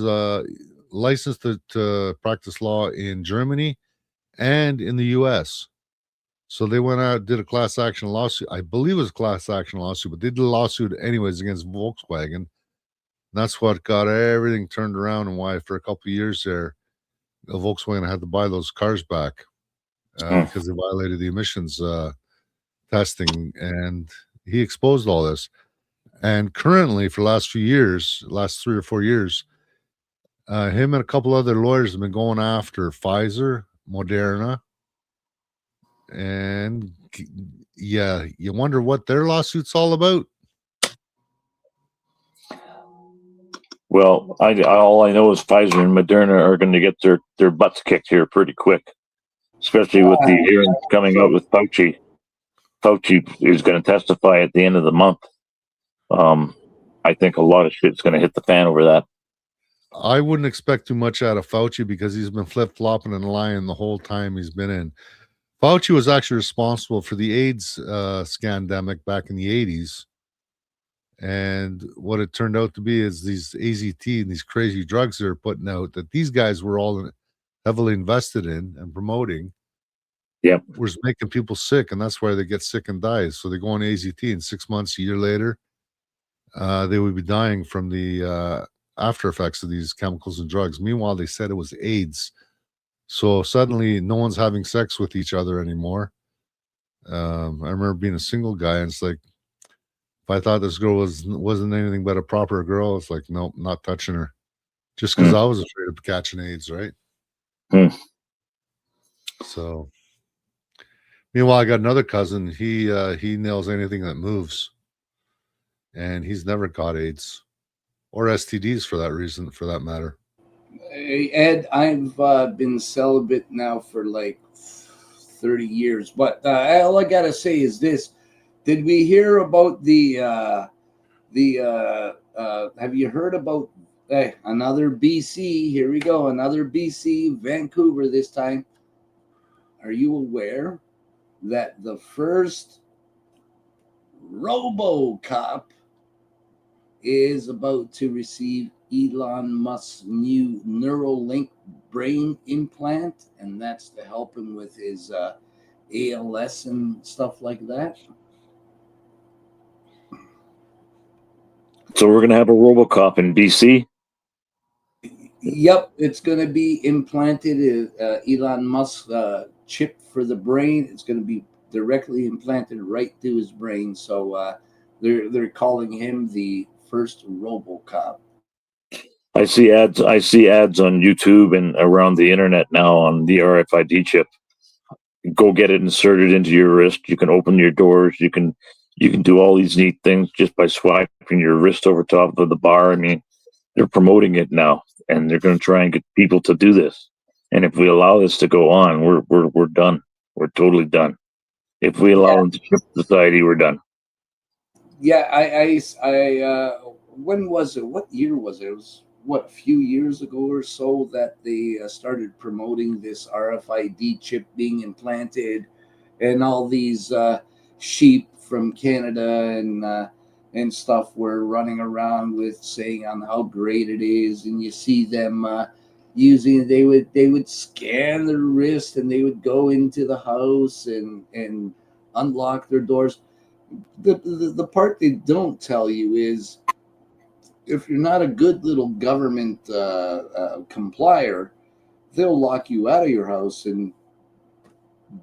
licensed to practice law in Germany and in the U.S. So they went out, did a class action lawsuit. I believe it was a class action lawsuit, but they did a lawsuit anyways against Volkswagen. That's what got everything turned around, and why for a couple of years there, Volkswagen had to buy those cars back because they violated the emissions testing, and he exposed all this. And currently, for the last few years, last 3 or 4 years, him and a couple other lawyers have been going after Pfizer, Moderna, and yeah, you wonder what their lawsuit's all about. Well, all I know is Pfizer and Moderna are going to get their butts kicked here pretty quick, especially with the hearings coming out with Fauci. Fauci is going to testify at the end of the month. I think a lot of shit's going to hit the fan over that. I wouldn't expect too much out of Fauci because he's been flip-flopping and lying the whole time he's been in. Fauci was actually responsible for the AIDS scandemic back in the 80s. And what it turned out to be is these AZT and these crazy drugs they're putting out that these guys were all heavily invested in and promoting. Yep. Was making people sick, and that's why they get sick and die. So they go on AZT, and 6 months, a year later, they would be dying from the after effects of these chemicals and drugs. Meanwhile, they said it was AIDS. So suddenly, no one's having sex with each other anymore. I remember being a single guy, and it's like, if I thought this girl wasn't anything but a proper girl, it's like, nope, not touching her. Just because I was afraid of catching AIDS, right? So, meanwhile, I got another cousin. He nails anything that moves, and he's never caught AIDS or STDs for that matter. Ed, I've been celibate now for like 30 years, but all I gotta say is this: did we hear about the? Have you heard about another BC? Here we go, another BC, Vancouver this time. Are you aware that the first RoboCop is about to receive Elon Musk's new Neuralink brain implant, and that's to help him with his ALS and stuff like that? So we're going to have a RoboCop in BC? Yep, it's going to be implanted. Elon Musk's chip for the brain. It's going to be directly implanted right through his brain. So they're calling him the first RoboCop. I see ads on YouTube and around the internet now on the RFID chip. Go get it inserted into your wrist. You can open your doors. You can do all these neat things just by swiping your wrist over top of the bar. I mean, they're promoting it now, and they're going to try and get people to do this. And if we allow this to go on, we're done. We're totally done. If we allow them to chip society, we're done. Yeah, I when was it? What year was it? It was a few years ago or so that they started promoting this RFID chip being implanted, and all these sheep from Canada and stuff were running around with saying on how great it is, and you see them using. They would scan their wrist, and they would go into the house and unlock their doors. The part they don't tell you is, if you're not a good little government complier, they'll lock you out of your house and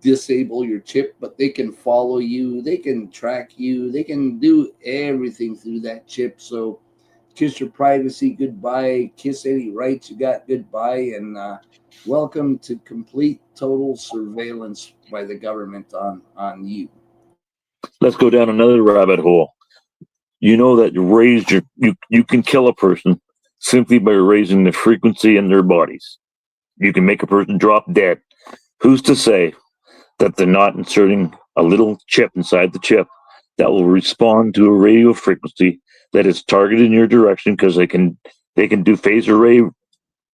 disable your chip, but they can follow you, they can track you, they can do everything through that chip. So kiss your privacy goodbye, kiss any rights you got goodbye, and welcome to complete total surveillance by the government on you. Let's go down another rabbit hole. You know that you can kill a person simply by raising the frequency in their bodies. You can make a person drop dead. Who's to say that they're not inserting a little chip inside the chip that will respond to a radio frequency that is targeted in your direction? Because they can do phased array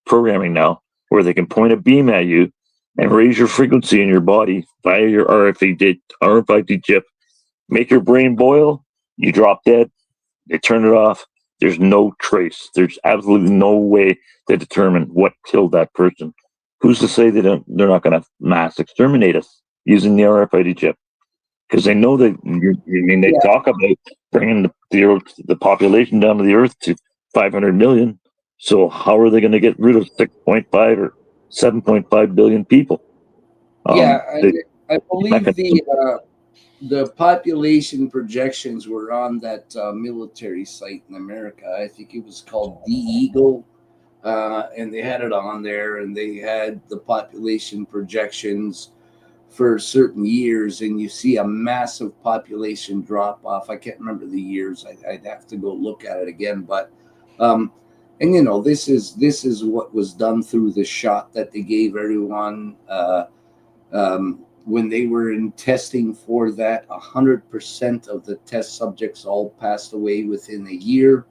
programming now, where they can point a beam at you and raise your frequency in your body via your RFID chip. Make your brain boil. You drop dead. They turn it off. There's no trace. There's absolutely no way to determine what killed that person. Who's to say they're not going to mass exterminate us using the RFID chip? Because they know that. They talk about bringing the population down to the Earth to 500 million. So how are they going to get rid of 6.5 or 7.5 billion people? I believe the population projections were on that military site in America. I think it was called the Eagle, and they had it on there, and they had the population projections for certain years, and you see a massive population drop off. I can't remember the years. I'd have to go look at it again, but and this is what was done through the shot that they gave everyone. When they were in testing for that, 100% of the test subjects all passed away within a year.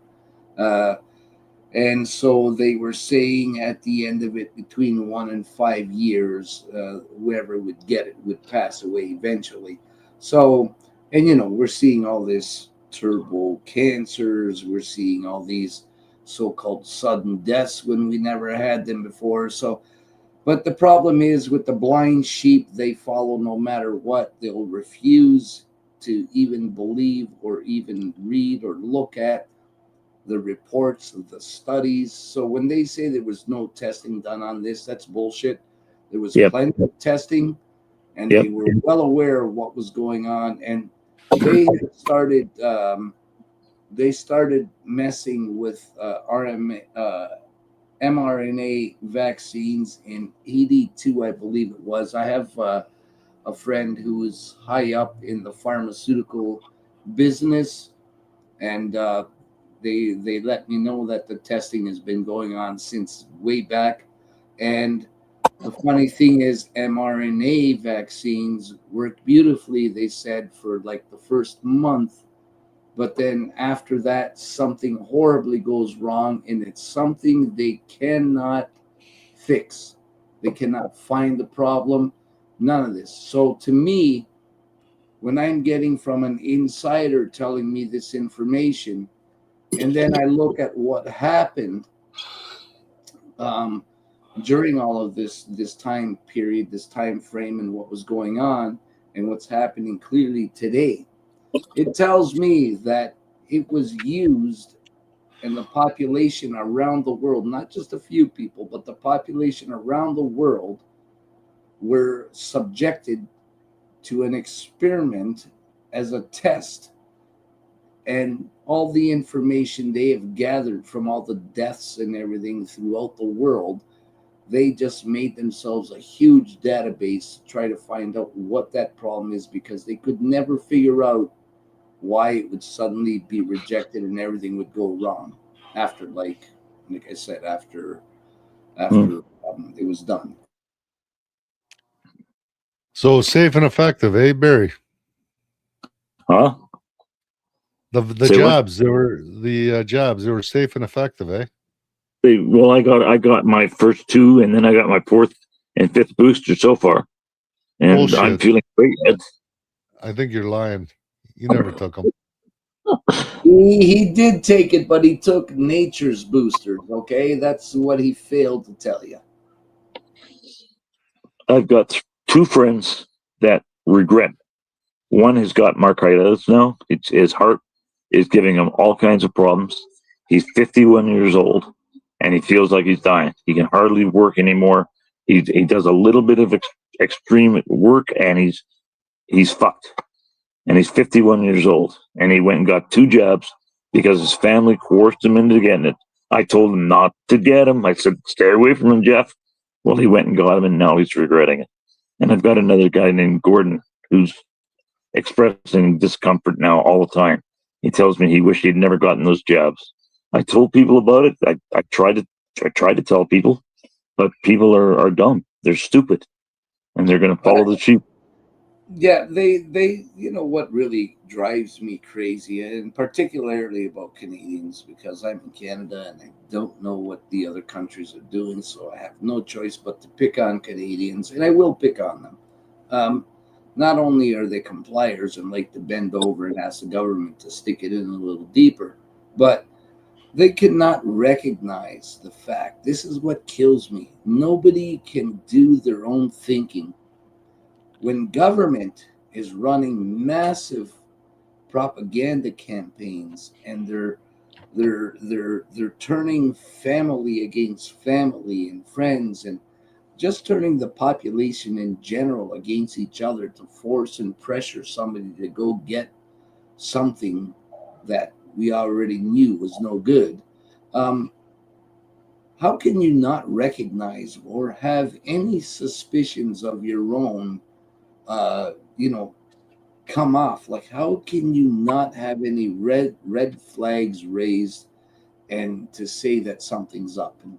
And so they were saying at the end of it, between 1 and 5 years, whoever would get it would pass away eventually. So, and we're seeing all this turbo cancers. We're seeing all these so-called sudden deaths when we never had them before. So, but the problem is with the blind sheep, they follow no matter what. They'll refuse to even believe or even read or look at the reports of the studies. So when they say there was no testing done on this, that's bullshit. There was plenty of testing, and they were well aware of what was going on. And they started messing with mRNA vaccines in 82, I believe it was. I have a friend who is high up in the pharmaceutical business, and they let me know that the testing has been going on since way back. And the funny thing is, mRNA vaccines work beautifully, they said, for like the first month. But then after that, something horribly goes wrong, and it's something they cannot fix. They cannot find the problem, none of this. So to me, when I'm getting from an insider telling me this information, and then I look at what happened during all of this time period, this time frame, and what was going on, and what's happening clearly today, it tells me that it was used, and the population around the world, not just a few people, but the population around the world were subjected to an experiment as a test. And all the information they have gathered from all the deaths and everything throughout the world, they just made themselves a huge database to try to find out what that problem is, because they could never figure out why it would suddenly be rejected and everything would go wrong after, like I said, after it was done. So safe and effective, eh, Barry? Huh? The jobs, they were safe and effective, eh? Well, I got my first 2, and then I got my 4th and 5th booster so far, and Bullshit. I'm feeling great. I think you're lying. You never took them. He did take it, but he took nature's boosters. Okay, that's what he failed to tell you. I've got 2 friends that regret. One has got marcaritis now. His heart is giving him all kinds of problems. He's 51 years old, and he feels like he's dying. He can hardly work anymore. He does a little bit of extreme work, and he's fucked. And he's 51 years old, and he went and got 2 jabs because his family coerced him into getting it. I told him not to get him. I said, stay away from him, Jeff. Well, he went and got him, and now he's regretting it. And I've got another guy named Gordon who's expressing discomfort now all the time. He tells me he wished he'd never gotten those jabs. I told people about it. I tried to tell people, but people are dumb. They're stupid, and they're going to follow the sheep. Yeah, they you know what really drives me crazy, and particularly about Canadians, because I'm in Canada and I don't know what the other countries are doing, so I have no choice but to pick on Canadians, and I will pick on them. Um, Not only are they compliers and like to bend over and ask the government to stick it in a little deeper, but they cannot recognize the fact. This is what kills me. Nobody can do their own thinking when government is running massive propaganda campaigns, and they're turning family against family and friends, and just turning the population in general against each other to force and pressure somebody to go get something that we already knew was no good. um, how can you not recognize or have any suspicions of your own, you know, come off? Like, how can you not have any red flags raised and to say that something's up? And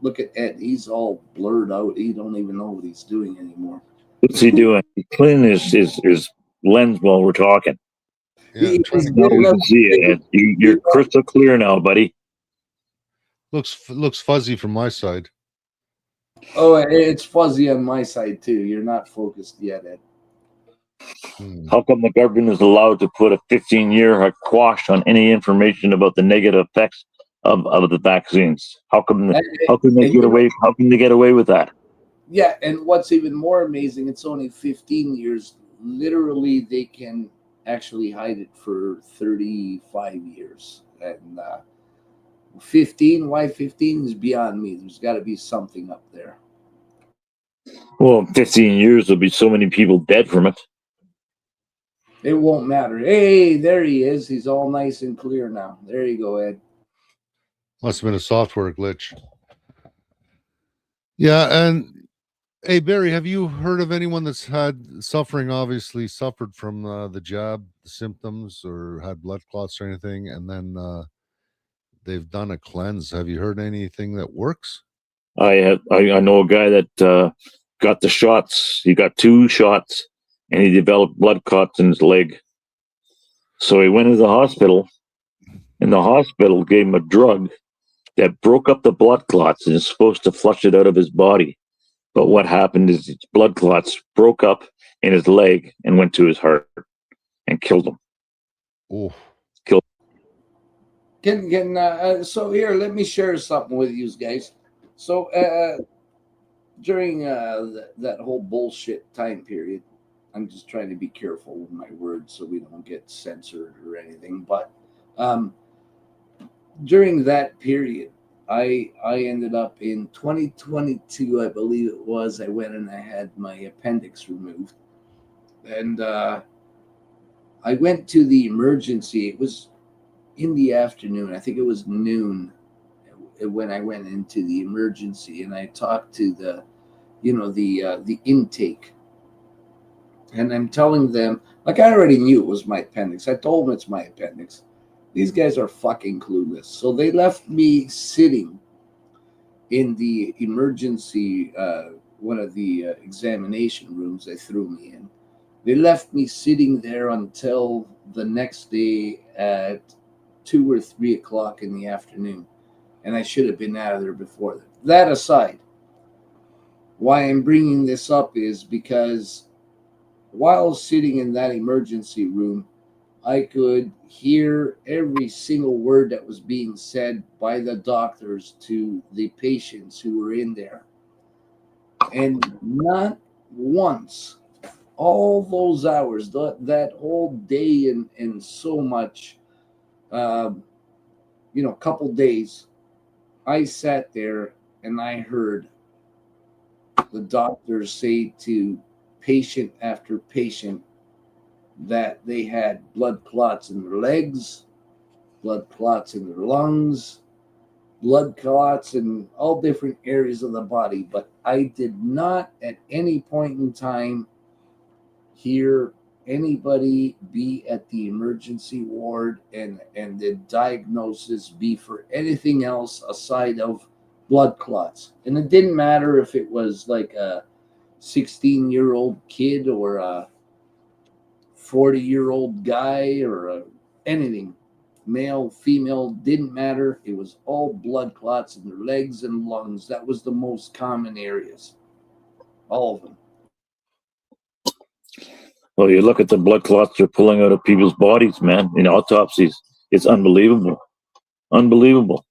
look at Ed; he's all blurred out. He don't even know what he's doing anymore. What's he doing? He's cleaning his lens while we're talking. Yeah, trying He's to Now getting we us. can see it, Ed. You're crystal clear now, buddy. looks fuzzy from my side. Oh, it's fuzzy on my side too. You're not focused yet, Ed. Hmm. How come the government is allowed to put a 15-year quash on any information about the negative effects of the vaccines? And, How can they and get away? How can they get away with that? yeah, and what's even more amazing, it's only 15 years. Literally, they can actually hide it for 35 years. And 15, why 15 is beyond me. There's got to be something up there. Well, in 15 years, there'll be so many people dead from it. It won't matter. Hey, there he is. He's all nice and clear now. There you go, Ed. Must have been a software glitch. Yeah, and hey Barry, have you heard of anyone that's had suffering? Obviously, suffered from the jab, the symptoms, or had blood clots or anything, and then they've done a cleanse. Have you heard anything that works? I know a guy that got the shots. He got 2 shots, and he developed blood clots in his leg. So he went to the hospital, and the hospital gave him a drug that broke up the blood clots and is supposed to flush it out of his body. But what happened is his blood clots broke up in his leg and went to his heart and killed him. Oh, So here, let me share something with you guys. So during that whole bullshit time period, I'm just trying to be careful with my words so we don't get censored or anything. But um, during that period, I ended up in 2022, I believe it was. I went and I had my appendix removed, and I went to the emergency. It was in the afternoon. I think it was noon when I went into the emergency, and I talked to the intake, and I'm telling them, like, I already knew it was my appendix. I told them it's my appendix. These guys are fucking clueless. So they left me sitting in the emergency, one of the examination rooms they threw me in. They left me sitting there until the next day at 2 or 3 o'clock in the afternoon, and I should have been out of there before that. That aside, why I'm bringing this up is because while sitting in that emergency room, I could hear every single word that was being said by the doctors to the patients who were in there. And not once, all those hours, that whole day and so much, um, couple days, I sat there and I heard the doctors say to patient after patient that they had blood clots in their legs, blood clots in their lungs, blood clots in all different areas of the body. But I did not at any point in time hear anybody be at the emergency ward and the diagnosis be for anything else aside of blood clots. And it didn't matter if it was like a 16-year-old kid or a 40-year-old guy or anything, male, female, didn't matter. It was all blood clots in their legs and lungs. That was the most common areas, all of them. Well, you look at the blood clots they're pulling out of people's bodies, man, in autopsies. It's unbelievable. Unbelievable.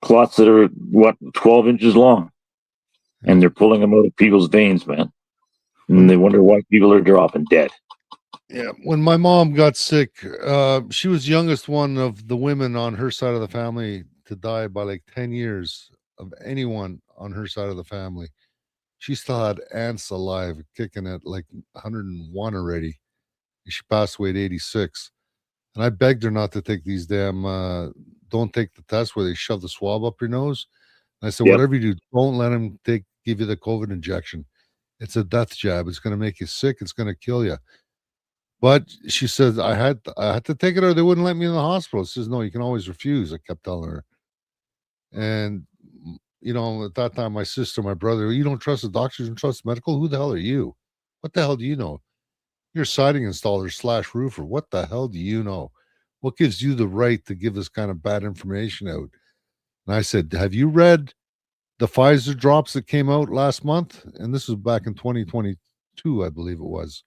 Clots that are, 12 inches long. And they're pulling them out of people's veins, man. And they wonder why people are dropping dead. Yeah, when my mom got sick, she was the youngest one of the women on her side of the family to die by like 10 years of anyone on her side of the family. She still had aunts alive, kicking at like 101 already. She passed away at 86. And I begged her not to take these don't take the test where they shove the swab up your nose. And I said, whatever you do, don't let them give you the COVID injection. It's a death jab. It's going to make you sick. It's going to kill you. But she said I had to take it or they wouldn't let me in the hospital. She says, no, you can always refuse. I kept telling her. And, at that time, my sister, my brother, you don't trust the doctors, you don't trust medical? Who the hell are you? What the hell do you know? You're a siding installer / roofer. What the hell do you know? What gives you the right to give this kind of bad information out? And I said, have you read the Pfizer drops that came out last month? And this was back in 2022, I believe it was.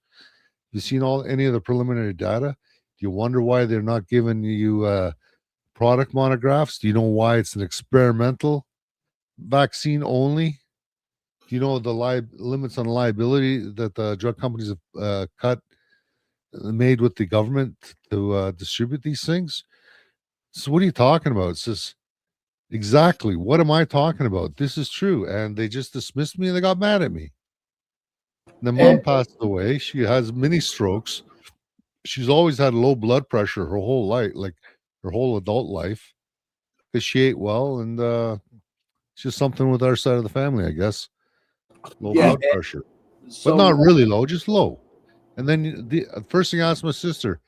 You seen any of the preliminary data? Do you wonder why they're not giving you product monographs? Do you know why it's an experimental vaccine only? Do you know the limits on liability that the drug companies have made with the government to distribute these things? So what are you talking about? It's just exactly what am I talking about? This is true, and they just dismissed me and they got mad at me. The mom passed away. She has mini strokes. She's always had low blood pressure her whole life, like her whole adult life, because she ate well, and it's just something with our side of the family, I guess. Low blood pressure, but not really low, just low. And then the first thing I asked my sister,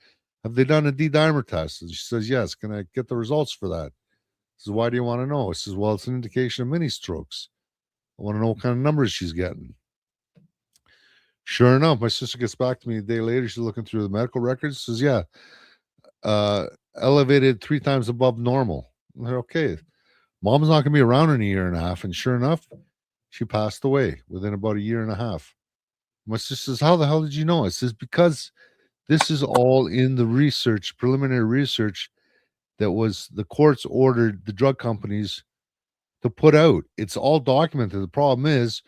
have they done a D-dimer test? And she says, yes. Can I get the results for that? I says, why do you want to know? I says, well, it's an indication of mini strokes. I want to know what kind of numbers she's getting. Sure enough, my sister gets back to me a day later. She's looking through the medical records. Says, yeah, elevated 3 times above normal. I'm like, okay, mom's not going to be around in a year and a half. And sure enough, she passed away within about a year and a half. My sister says, how the hell did you know? I says, because this is all in the research, preliminary research that was the courts ordered the drug companies to put out. It's all documented. The problem is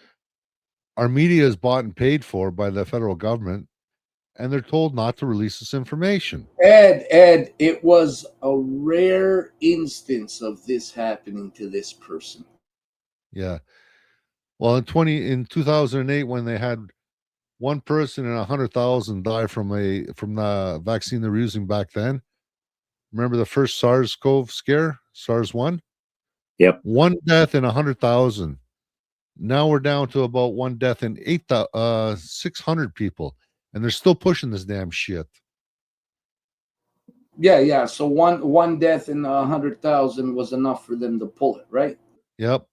our media is bought and paid for by the federal government, and they're told not to release this information. Ed, it was a rare instance of this happening to this person. Yeah. Well, in 2008, when they had one person in 100,000 die from the vaccine they were using back then. Remember the first SARS-CoV scare, SARS-1? Yep. 1 death in 100,000. Now we're down to about 1 death in 600 people, and they're still pushing this damn shit. Yeah. So one death in 100,000 was enough for them to pull it, right? Yep.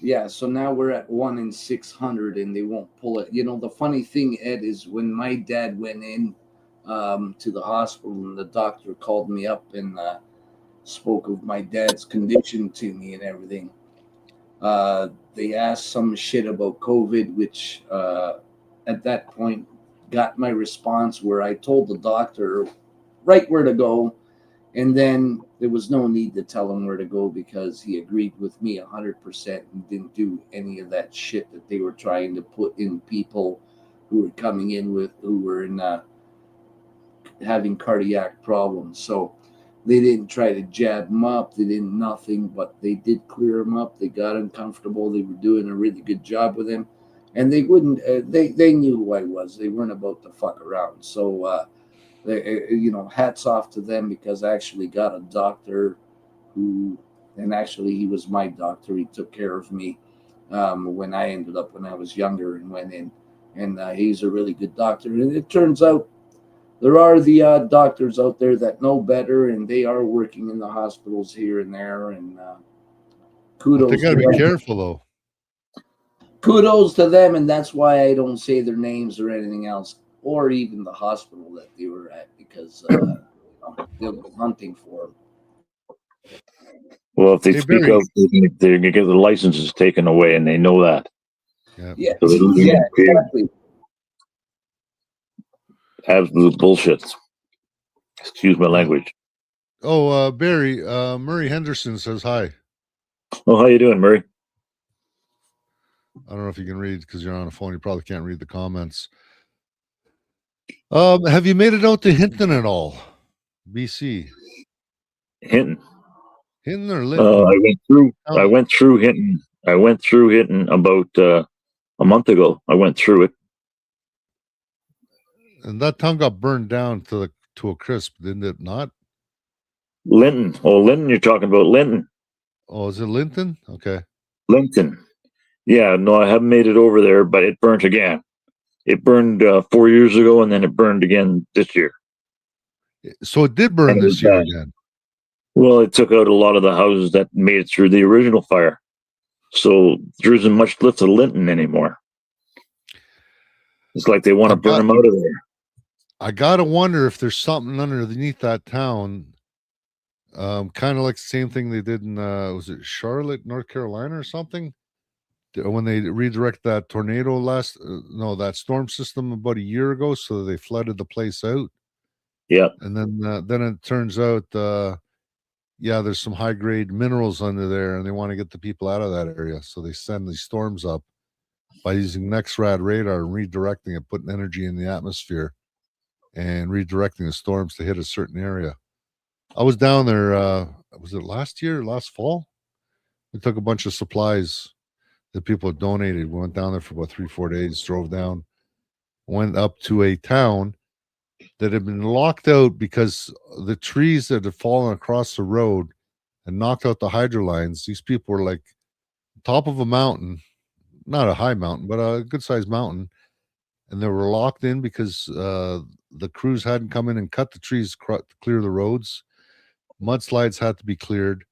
Yeah, so now we're at 1 in 600 and they won't pull it. The funny thing, Ed, is when my dad went in to the hospital and the doctor called me up and spoke of my dad's condition to me and everything. They asked some shit about COVID, which at that point got my response where I told the doctor right where to go. And then there was no need to tell him where to go because he agreed with me 100% and didn't do any of that shit that they were trying to put in people who were coming in who were in having cardiac problems. So they didn't try to jab them up. They didn't nothing, but they did clear them up. They got him comfortable. They were doing a really good job with him. And they wouldn't, they knew who I was. They weren't about to fuck around. So, hats off to them because I actually got a doctor and actually he was my doctor. He took care of me when I was younger and went in, and he's a really good doctor. And it turns out there are the doctors out there that know better, and they are working in the hospitals here and there. And kudos. But they got to be careful though. Kudos to them, and that's why I don't say their names or anything else. or even the hospital that they were at, because they'll go hunting for them. Well, if they Hey, speak Barry. out, they're going to get the licenses taken away, and they know that. Yeah. Yeah, So they're losing yeah, paid. exactly. Absolute bullshit. Excuse my language. Oh, Barry, Murray Henderson says hi. Oh, how you doing, Murray? I don't know if you can read because you're on a phone. You probably can't read the comments. Have you made it out to Hinton at all? BC. Hinton. Hinton or Linton? I went through Hinton. I went through Hinton about a month ago. I went through it. And that town got burned down to a crisp, didn't it not? Linton. Oh, Linton, you're talking about Linton. Oh, is it Linton? Okay. Linton. Yeah, no, I haven't made it over there, but it burnt again. It burned 4 years ago, and then it burned again this year. So it did burn this year again. Well, it took out a lot of the houses that made it through the original fire. So there isn't much left of Linton anymore. It's like they want to burn them out of there. I gotta wonder if there's something underneath that town, kind of like the same thing they did in was it Charlotte, North Carolina, or something, when they redirected that tornado that storm system about a year ago, so they flooded the place out. Yeah, and then it turns out, there's some high grade minerals under there, and they want to get the people out of that area, so they send these storms up by using NEXRAD radar and redirecting it, putting energy in the atmosphere and redirecting the storms to hit a certain area. I was down there, was it last fall? We took a bunch of supplies that people had donated. We went down there for about 3-4 days, drove down, went up to a town that had been locked out because the trees that had fallen across the road and knocked out the hydro lines. These people were like top of a mountain, not a high mountain, but a good sized mountain. And they were locked in because the crews hadn't come in and cut the trees to clear the roads. Mudslides had to be cleared.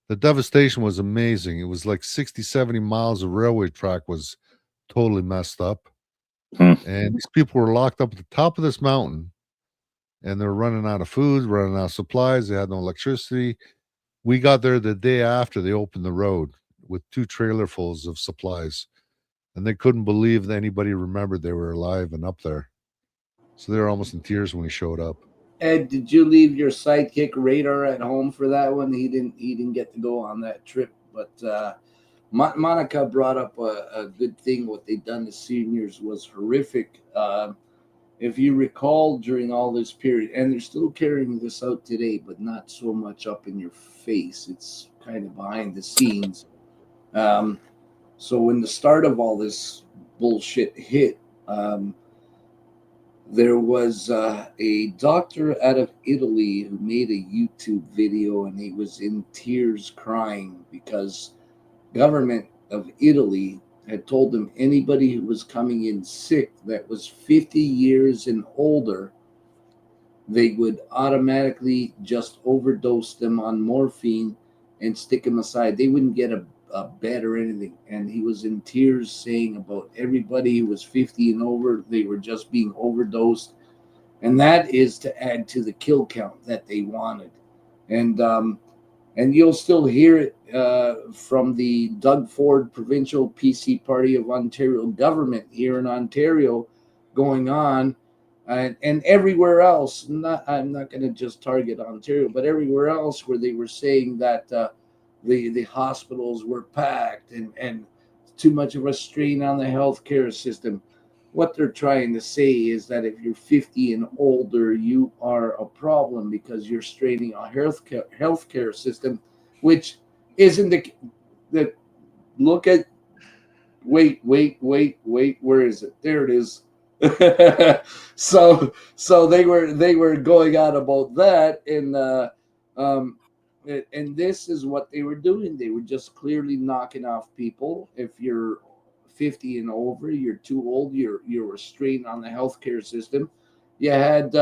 The devastation was amazing. It was like 60, 70 miles of railway track was totally messed up. And these people were locked up at the top of this mountain, and they're running out of food, running out of supplies. They had no electricity. We got there the day after they opened the road with 2 trailerfuls of supplies, and they couldn't believe that anybody remembered they were alive and up there. So they were almost in tears when we showed up. Ed, did you leave your sidekick Radar at home for that one? He didn't get to go on that trip, but Monica brought up a good thing. What they'd done to seniors was horrific. If you recall, during all this period, and they're still carrying this out today, but not so much up in your face. It's kind of behind the scenes. So when the start of all this bullshit hit, there was a doctor out of Italy who made a YouTube video, and he was in tears crying because government of Italy had told him anybody who was coming in sick that was 50 years and older, they would automatically just overdose them on morphine and stick them aside. They wouldn't get a bed or anything. And he was in tears saying about everybody who was 50 and over, they were just being overdosed. And that is to add to the kill count that they wanted. And you'll still hear it from the Doug Ford Provincial PC Party of Ontario government here in Ontario going on, and everywhere else. I'm not going to just target Ontario, but everywhere else where they were saying that the hospitals were packed and too much of a strain on the healthcare system. What they're trying to say is that if you're 50 and older, you are a problem because you're straining our healthcare system, which isn't the look at. Wait, where is it? There it is. So they were going on about that, and this is what they were doing. They were just clearly knocking off people. If you're 50 and over, you're too old, you're a strain on the healthcare system. You had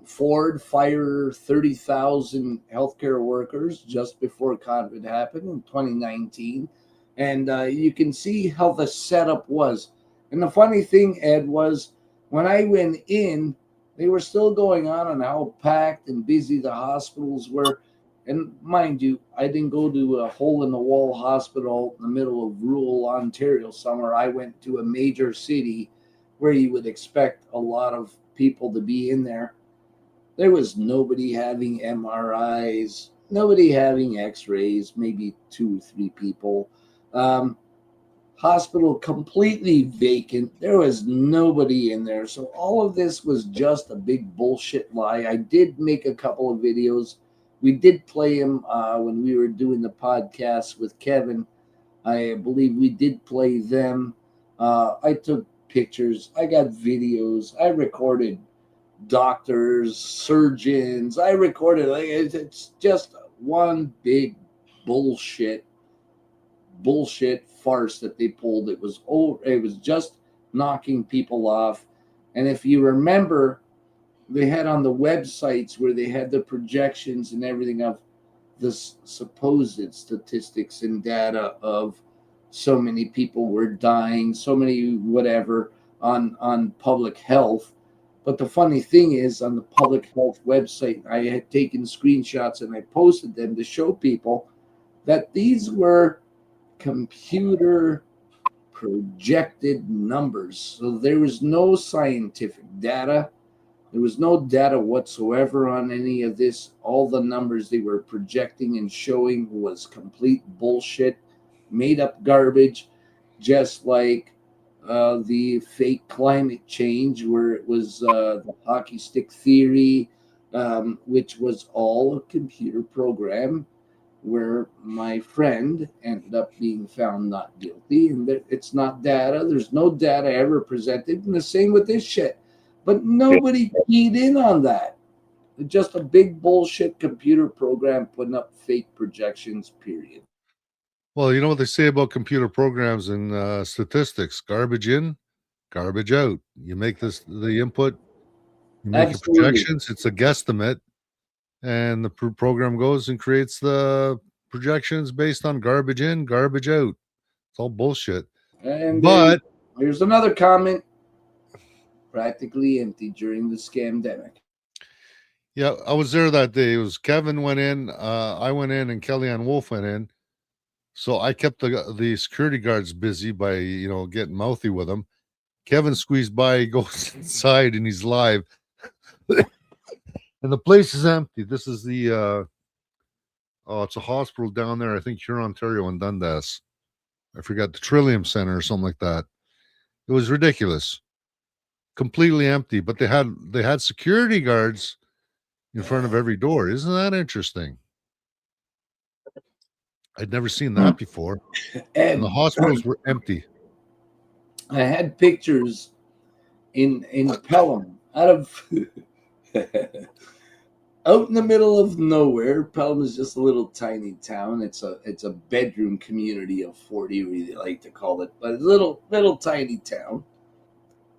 Ford fire 30,000 healthcare workers just before COVID happened in 2019. And you can see how the setup was. And the funny thing, Ed, was when I went in, they were still going on how packed and busy the hospitals were. And mind you, I didn't go to a hole in the wall hospital in the middle of rural Ontario somewhere. I went to a major city where you would expect a lot of people to be in there. There was nobody having MRIs, nobody having x rays, maybe 2 or 3 people. Um, Hospital completely vacant. There was nobody in there. So all of this was just a big bullshit lie. I did make a couple of videos. We did play them when we were doing the podcast with Kevin. I believe we did play them. I took pictures. I got videos. I recorded doctors, surgeons. I recorded. It's just one big bullshit farce that they pulled. It was just knocking people off. And if you remember, they had on the websites where they had the projections and everything of the supposed statistics and data of so many people were dying, so many whatever on public health. But the funny thing is, on the public health website, I had taken screenshots and I posted them to show people that these were computer projected numbers. So there was no scientific data. There was no data whatsoever on any of this. All the numbers they were projecting and showing was complete bullshit, made up garbage, just like the fake climate change, where it was the hockey stick theory, which was all a computer program where my friend ended up being found not guilty, and that it's not data. There's no data ever presented, and the same with this shit. But nobody keyed in on that. It's just a big bullshit computer program putting up fake projections, period. Well, you know what they say about computer programs and statistics: garbage in, garbage out. You make the input, you make your Absolutely. projections. It's a guesstimate, and the program goes and creates the projections based on garbage in, garbage out. It's all bullshit. And But here's another comment: practically empty during the scamdemic. yeah, I was there that day. It was Kevin went in, I went in, and Kellyanne Wolf went in. So I kept the security guards busy by getting mouthy with them. Kevin squeezed by, he goes inside, and he's live, and the place is empty. This is the it's a hospital down there. I think here in Ontario in Dundas. I forgot, the Trillium Center or something like that. It was ridiculous, completely empty. But they had security guards in front of every door. Isn't that interesting? I'd never seen that before. And the And hospitals were empty. I had pictures in Pelham out of out in the middle of nowhere. Pelham is just a little tiny town. It's a bedroom community of 40, we like to call it, but a little tiny town.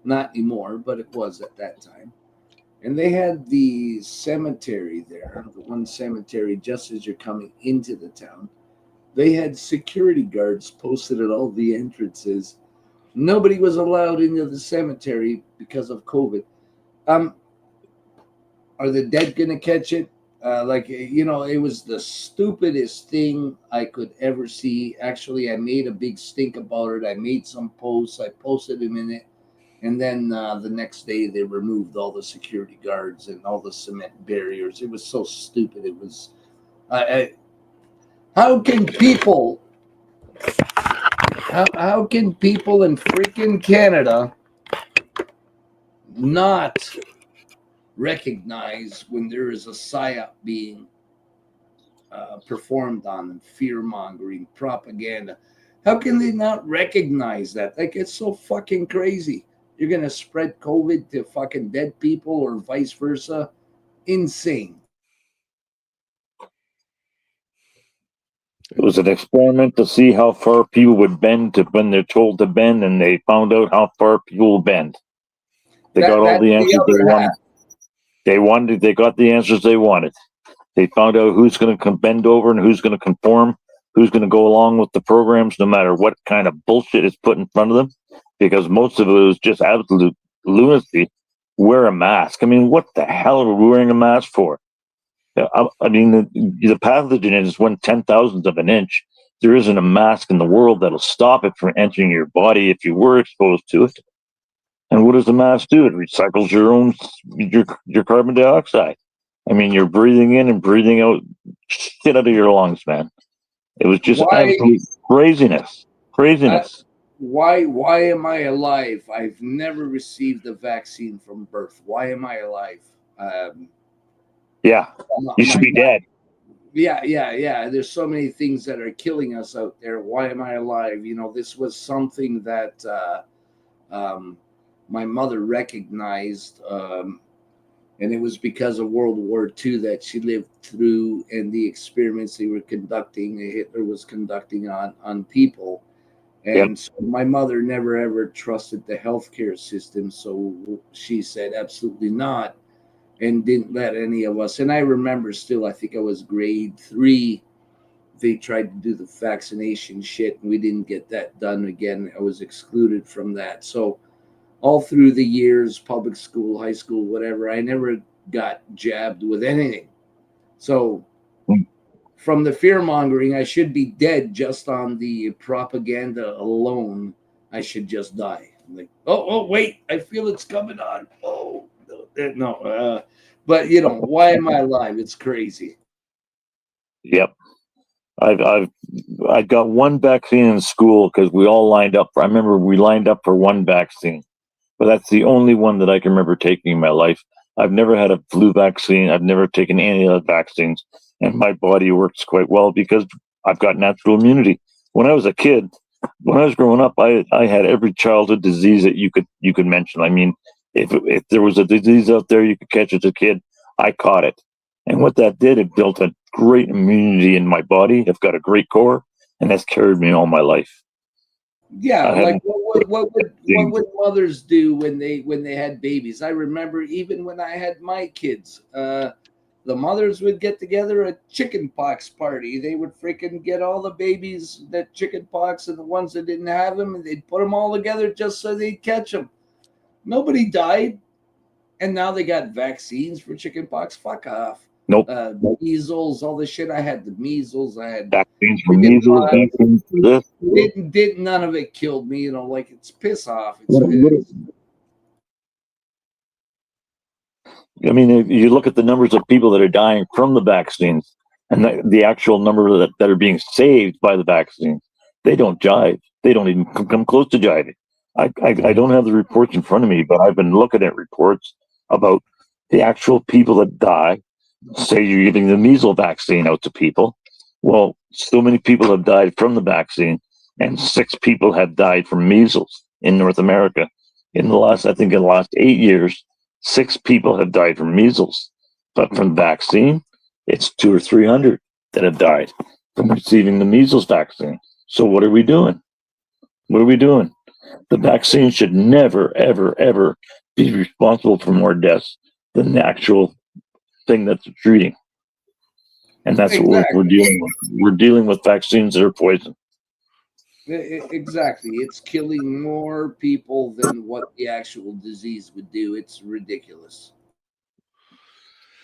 Not anymore, but it was at that time. And they had the cemetery there, the one cemetery just as you're coming into the town. They had security guards posted at all the entrances. Nobody was allowed into the cemetery because of COVID. Um, are the dead going to catch it? It was the stupidest thing I could ever see. Actually, I made a big stink about it. I made some posts. I posted them in it. And then the next day, they removed all the security guards and all the cement barriers. It was so stupid. It was. How can people? How can people in freaking Canada not recognize when there is a psyop being performed on them, fear mongering, propaganda? How can they not recognize that? Like, it's so fucking crazy. You're going to spread COVID to fucking dead people or vice versa. Insane. It was an experiment to see how far people would bend to when they're told to bend, and they found out how far people will bend. They got all the answers they wanted. They got the answers they wanted. They found out who's going to bend over and who's going to conform, who's going to go along with the programs, no matter what kind of bullshit is put in front of them. because most of it was just absolute lunacy. Wear a mask. I mean, what the hell are we wearing a mask for? I mean, the pathogen is 1/10,000th of an inch. There isn't a mask in the world that'll stop it from entering your body if you were exposed to it. And what does the mask do? It recycles your carbon dioxide. I mean, you're breathing in and breathing out shit out of your lungs, man. It was just absolute craziness. Why am I alive? I've never received a vaccine from birth. Why am I alive? Yeah, you should be dead. Yeah. There's so many things that are killing us out there. Why am I alive? You know, this was something that my mother recognized, and it was because of World War II that she lived through and the experiments they were conducting, Hitler was conducting on people. And so my mother never ever trusted the healthcare system. So she said, absolutely not, and didn't let any of us. And I remember still, I think I was grade 3. They tried to do the vaccination shit, and we didn't get that done again. I was excluded from that. So all through the years, public school, high school, whatever, I never got jabbed with anything. So from the fear mongering, I should be dead just on the propaganda alone. I should just die. I'm like, oh, wait, I feel it's coming on. Oh, no. But you know, why am I alive? It's crazy. Yep. I got one vaccine in school because we all lined up. I remember we lined up for one vaccine, but that's the only one that I can remember taking in my life. I've never had a flu vaccine. I've never taken any other vaccines, and my body works quite well because I've got natural immunity. When I was a kid, when I was growing up, I had every childhood disease that you could mention. I mean, if there was a disease out there you could catch as a kid, I caught it. And what that did, it built a great immunity in my body. I've got a great core, and that's carried me all my life. Yeah, like what would mothers do when they had babies? I remember even when I had my kids, the mothers would get together a chicken pox party. They would freaking get all the babies that chicken pox and the ones that didn't have them, and they'd put them all together just so they'd catch them. Nobody died, and now they got vaccines for chicken pox. Fuck off. Nope. Measles, all the shit. I had the measles. I had vaccines for measles, vaccines for this. Didn't none of it killed me. You know, like it's piss off. I mean, if you look at the numbers of people that are dying from the vaccines and the actual number that are being saved by the vaccines, they don't jive. They don't even come close to jiving. I don't have the reports in front of me, but I've been looking at reports about the actual people that die. Say you're giving the measles vaccine out to people. Well, so many people have died from the vaccine, and 6 people have died from measles in North America. In the last 8 years, 6 people have died from measles. But from the vaccine, it's 200 or 300 that have died from receiving the measles vaccine. So what are we doing? What are we doing? The vaccine should never, ever, ever be responsible for more deaths than the actual thing that's treating. And that's what we're dealing with. We're dealing with vaccines that are poison. Exactly. It's killing more people than what the actual disease would do. It's ridiculous.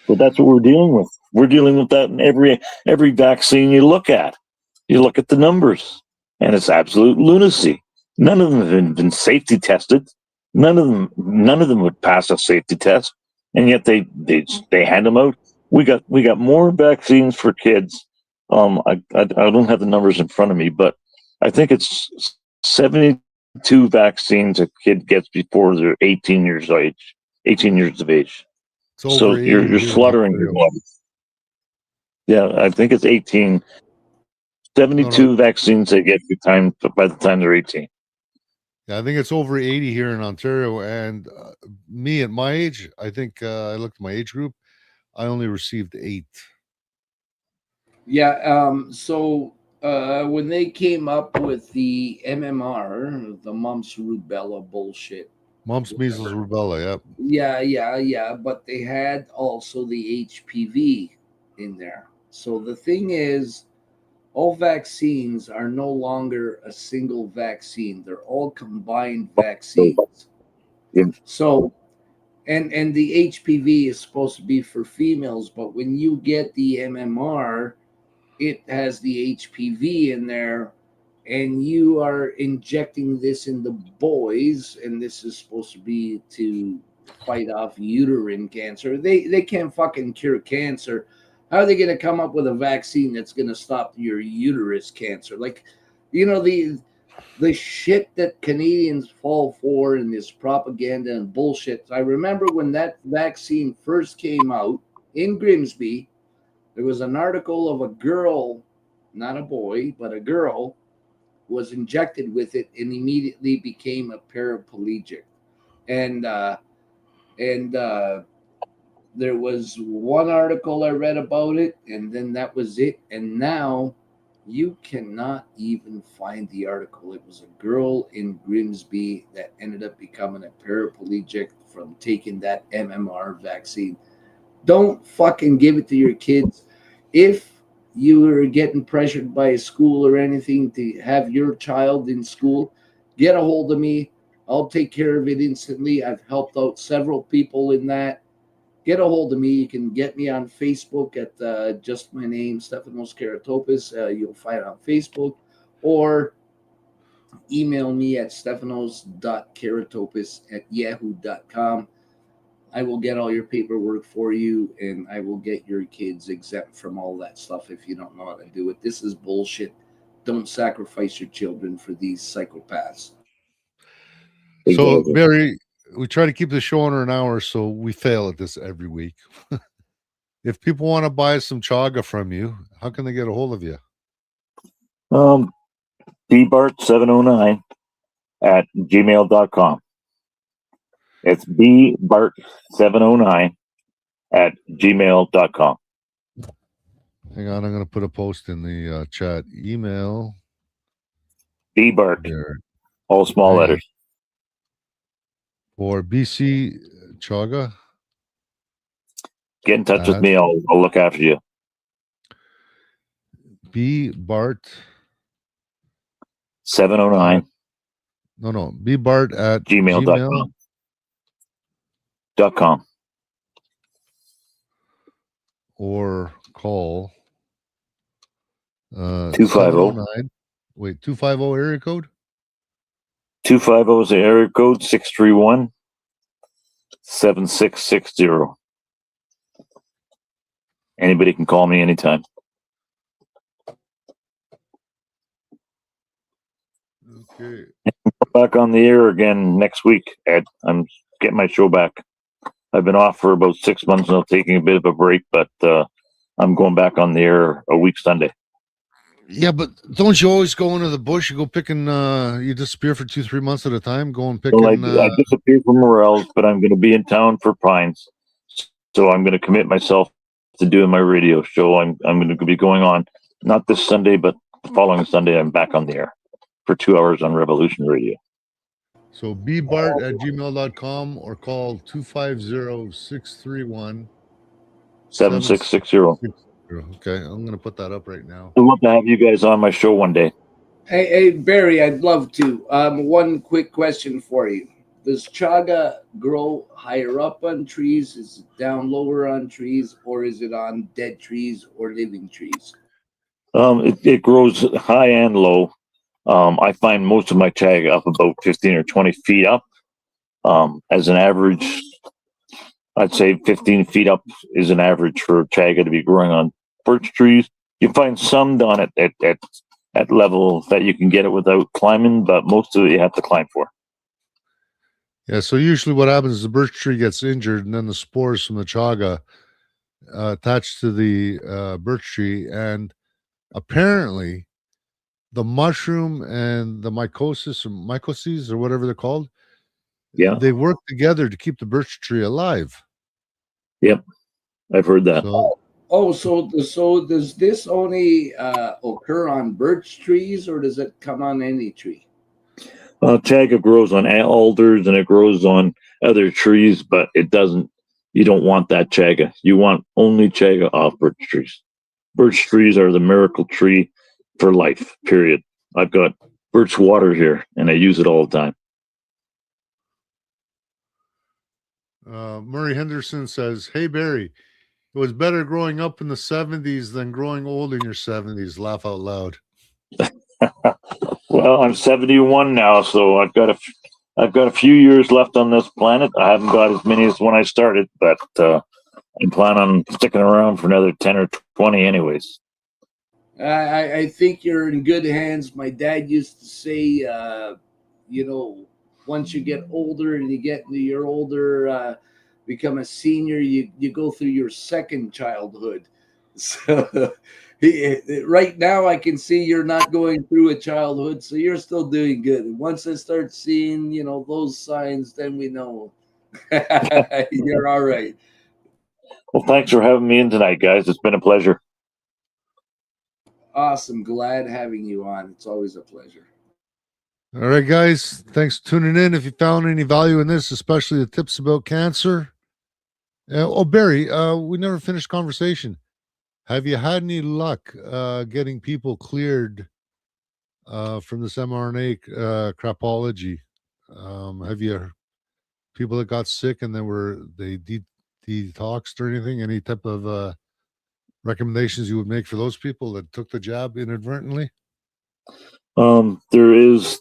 But that's what we're dealing with. We're dealing with that in every vaccine you look at. You look at the numbers, and it's absolute lunacy. None of them have been safety tested. None of them would pass a safety test, and yet they hand them out. We got more vaccines for kids. I don't have the numbers in front of me, but I think it's 72 vaccines a kid gets before they're 18 years of age. So you're slaughtering your body. Yeah, I think it's 18. 72 vaccines they get by the time they're 18. Yeah, I think it's over 80 here in Ontario. And me at my age, I think I looked at my age group, I only received 8. Yeah. So when they came up with the MMR, the mumps rubella bullshit. Mumps, measles, rubella, Yeah. But they had also the HPV in there. So the thing is, all vaccines are no longer a single vaccine. They're all combined vaccines. Yeah. So, and the HPV is supposed to be for females, but when you get the MMR, it has the HPV in there, and you are injecting this in the boys, and this is supposed to be to fight off uterine cancer. They can't fucking cure cancer. How are they going to come up with a vaccine that's going to stop your uterus cancer? Like, you know, the shit that Canadians fall for in this propaganda and bullshit. I remember when that vaccine first came out in Grimsby, there was an article of a girl, not a boy, but a girl, was injected with it and immediately became a paraplegic. And there was one article I read about it, and then that was it. And now you cannot even find the article. It was a girl in Grimsby that ended up becoming a paraplegic from taking that MMR vaccine. Don't fucking give it to your kids. If you are getting pressured by a school or anything to have your child in school, get a hold of me. I'll take care of it instantly. I've helped out several people in that. Get a hold of me. You can get me on Facebook at just my name, Stefanos Karatopis. You'll find it on Facebook, or email me at stefanos.karatopis@yahoo.com. I will get all your paperwork for you, and I will get your kids exempt from all that stuff if you don't know how to do it. This is bullshit. Don't sacrifice your children for these psychopaths. So, Exactly. Barry, we try to keep the show under an hour, so we fail at this every week. If people want to buy some chaga from you, how can they get a hold of you? bbart709 at gmail.com. It's bbart709 at gmail.com. Hang on, I'm going to put a post in the chat. Email bbart, there all small letters. for BC chaga. Get in touch with me. I'll look after you. bbart 709 no bbart at gmail.com. .com. or call 250. 709. Wait, 250 area code? 250 is the area code. 631-7660. Anybody can call me anytime. Okay. Back on the air again next week, Ed. I'm getting my show back. I've been off for about 6 months now, taking a bit of a break, but I'm going back on the air a week Sunday. Yeah, but don't you always go into the bush? You go picking, you disappear for 2-3 months at a time, going picking. Well, I disappeared from Morels, but I'm going to be in town for Pines. So I'm going to commit myself to doing my radio show. I'm going to be going on, not this Sunday, but the following Sunday, I'm back on the air for 2 hours on Revolution Radio. So bbart at gmail.com or call 250-631 7660. Okay, I'm going to put that up right now. I'd love to have you guys on my show one day. Hey, Barry, I'd love to. One quick question for you. Does chaga grow higher up on trees? Is it down lower on trees? Or is it on dead trees or living trees? It grows high and low. I find most of my chaga up about 15 or 20 feet up. As an average, I'd say 15 feet up is an average for chaga to be growing on birch trees. You find some done at level that you can get it without climbing, but most of it you have to climb for. Yeah, so usually what happens is the birch tree gets injured, and then the spores from the chaga attach to the birch tree, and apparently the mushroom and the mycoses or whatever they're called, yeah, they work together to keep the birch tree alive. Yep, I've heard that. So does this only occur on birch trees, or does it come on any tree? Chaga grows on alders and it grows on other trees, but it doesn't. You don't want that chaga. You want only chaga off birch trees. Birch trees are the miracle tree. for life, period. I've got birch water here, and I use it all the time. Murray Henderson says, "Hey Barry, it was better growing up in the 70s than growing old in your 70s. Laugh out loud." Well, I'm 71 now, so I've got a few years left on this planet. I haven't got as many as when I started, but I plan on sticking around for another 10 or 20 anyways. I think you're in good hands. My dad used to say, once you get older and you get into your older, become a senior, you go through your second childhood. So right now, I can see you're not going through a childhood, so you're still doing good. And once I start seeing, those signs, then we know you're all right. Well, thanks for having me in tonight, guys. It's been a pleasure. Awesome. Glad having you on. It's always a pleasure. All right, guys. Thanks for tuning in. If you found any value in this, especially the tips about cancer. Barry, we never finished conversation. Have you had any luck getting people cleared from this mRNA crapology? Have you people that got sick and then they detoxed or anything? Any type of recommendations you would make for those people that took the jab inadvertently? There is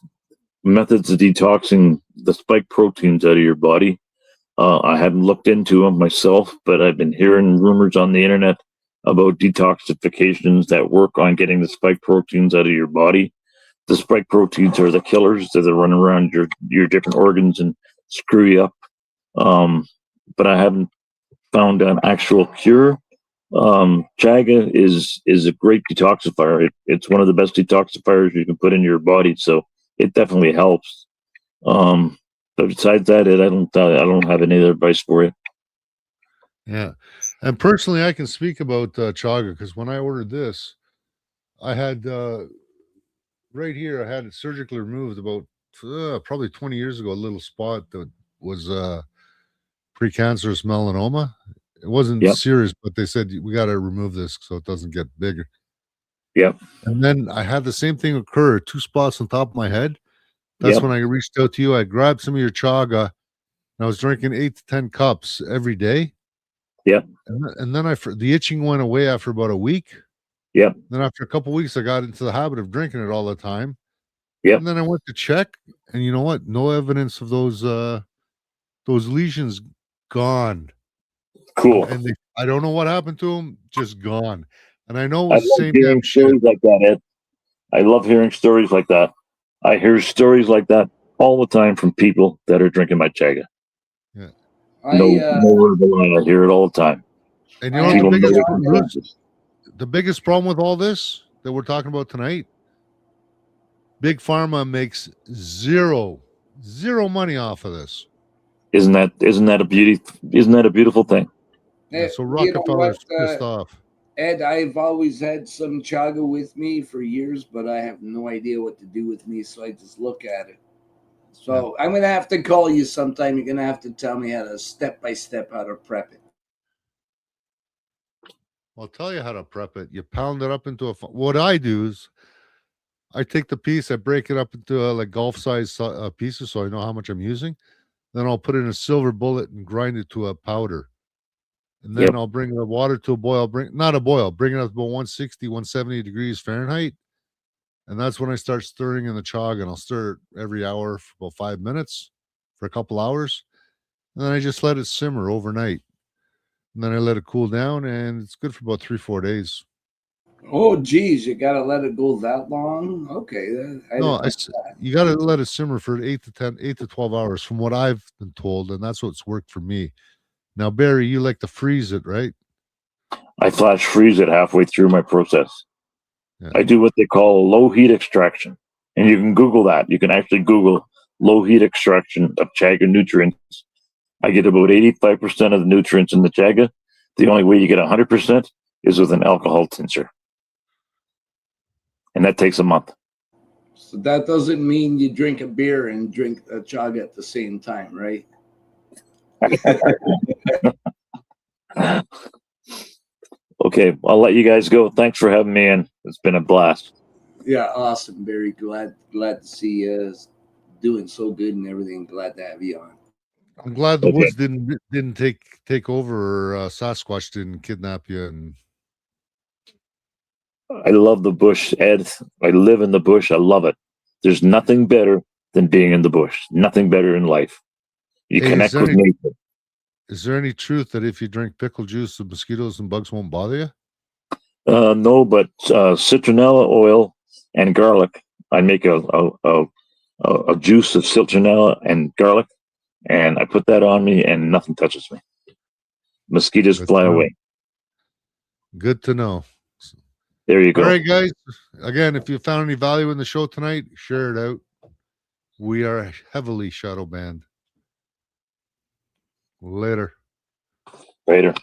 methods of detoxing the spike proteins out of your body. I haven't looked into them myself, but I've been hearing rumors on the internet about detoxifications that work on getting the spike proteins out of your body. The spike proteins are the killers that run around your different organs and screw you up. But I haven't found an actual cure. Chaga is a great detoxifier. It's one of the best detoxifiers you can put in your body, so it definitely helps. But besides that, I don't have any other advice for you. Yeah, and personally, I can speak about chaga because when I ordered this, I had right here. I had it surgically removed about probably 20 years ago. A little spot that was precancerous melanoma. It wasn't serious, but they said we got to remove this so it doesn't get bigger. Yep. And then I had the same thing occur, 2 spots on top of my head. That's when I reached out to you. I grabbed some of your chaga, and I was drinking 8 to 10 cups every day. Yep. And then the itching went away after about a week. Yep. Then after a couple of weeks, I got into the habit of drinking it all the time. Yep. And then I went to check, and you know what? No evidence of those lesions gone. Cool. And I don't know what happened to them, just gone. And I know I it's the love same hearing damn shit. stories like that, Ed. I love hearing stories like that. I hear stories like that all the time from people that are drinking my chaga. Yeah. No word of a lie. I hear it all the time. And you know the biggest problem with all this that we're talking about tonight? Big Pharma makes zero money off of this. Isn't that a beauty? Isn't that a beautiful thing? Yeah, so Rockefeller's pissed off. Ed, I've always had some chaga with me for years, but I have no idea what to do with me, so I just look at it. So I'm going to have to call you sometime. You're going to have to tell me how to step-by-step how to prep it. I'll tell you how to prep it. You pound it up into what I do is I take the piece, I break it up into like golf-size pieces so I know how much I'm using. Then I'll put it in a silver bullet and grind it to a powder. And then I'll bring the water to a boil. Bring it up about 160, 170 degrees Fahrenheit. And that's when I start stirring in the chaga. And I'll stir it every hour for about 5 minutes for a couple hours. And then I just let it simmer overnight. And then I let it cool down, and it's good for about 3-4 days. Oh, geez, you got to let it go that long? Okay. You got to let it simmer for 8 to 12 hours from what I've been told. And that's what's worked for me. Now, Barry, you like to freeze it, right? I flash freeze it halfway through my process. Yeah. I do what they call low heat extraction. And you can Google that. You can actually Google low heat extraction of chaga nutrients. I get about 85% of the nutrients in the chaga. The only way you get 100% is with an alcohol tincture. And that takes a month. So that doesn't mean you drink a beer and drink a chaga at the same time, right? Okay, I'll let you guys go. Thanks for having me in. It's been a blast. Yeah, awesome. Very glad to see you doing so good and everything. Glad to have you on. I'm glad the Okay. woods didn't take over, or Sasquatch didn't kidnap you. And I love the bush, Ed. I live in the bush. I love it. There's nothing better than being in the bush. Nothing better in life. You Hey, connect with nature. is there any truth that if you drink pickle juice, the mosquitoes and bugs won't bother you? No, but citronella oil and garlic. I make a juice of citronella and garlic, and I put that on me, and nothing touches me. Mosquitoes Good fly to know. away. Good to know. There you All go. right, guys. Again, if you found any value in the show tonight, share it out. We are heavily shadow banned. Later. Later.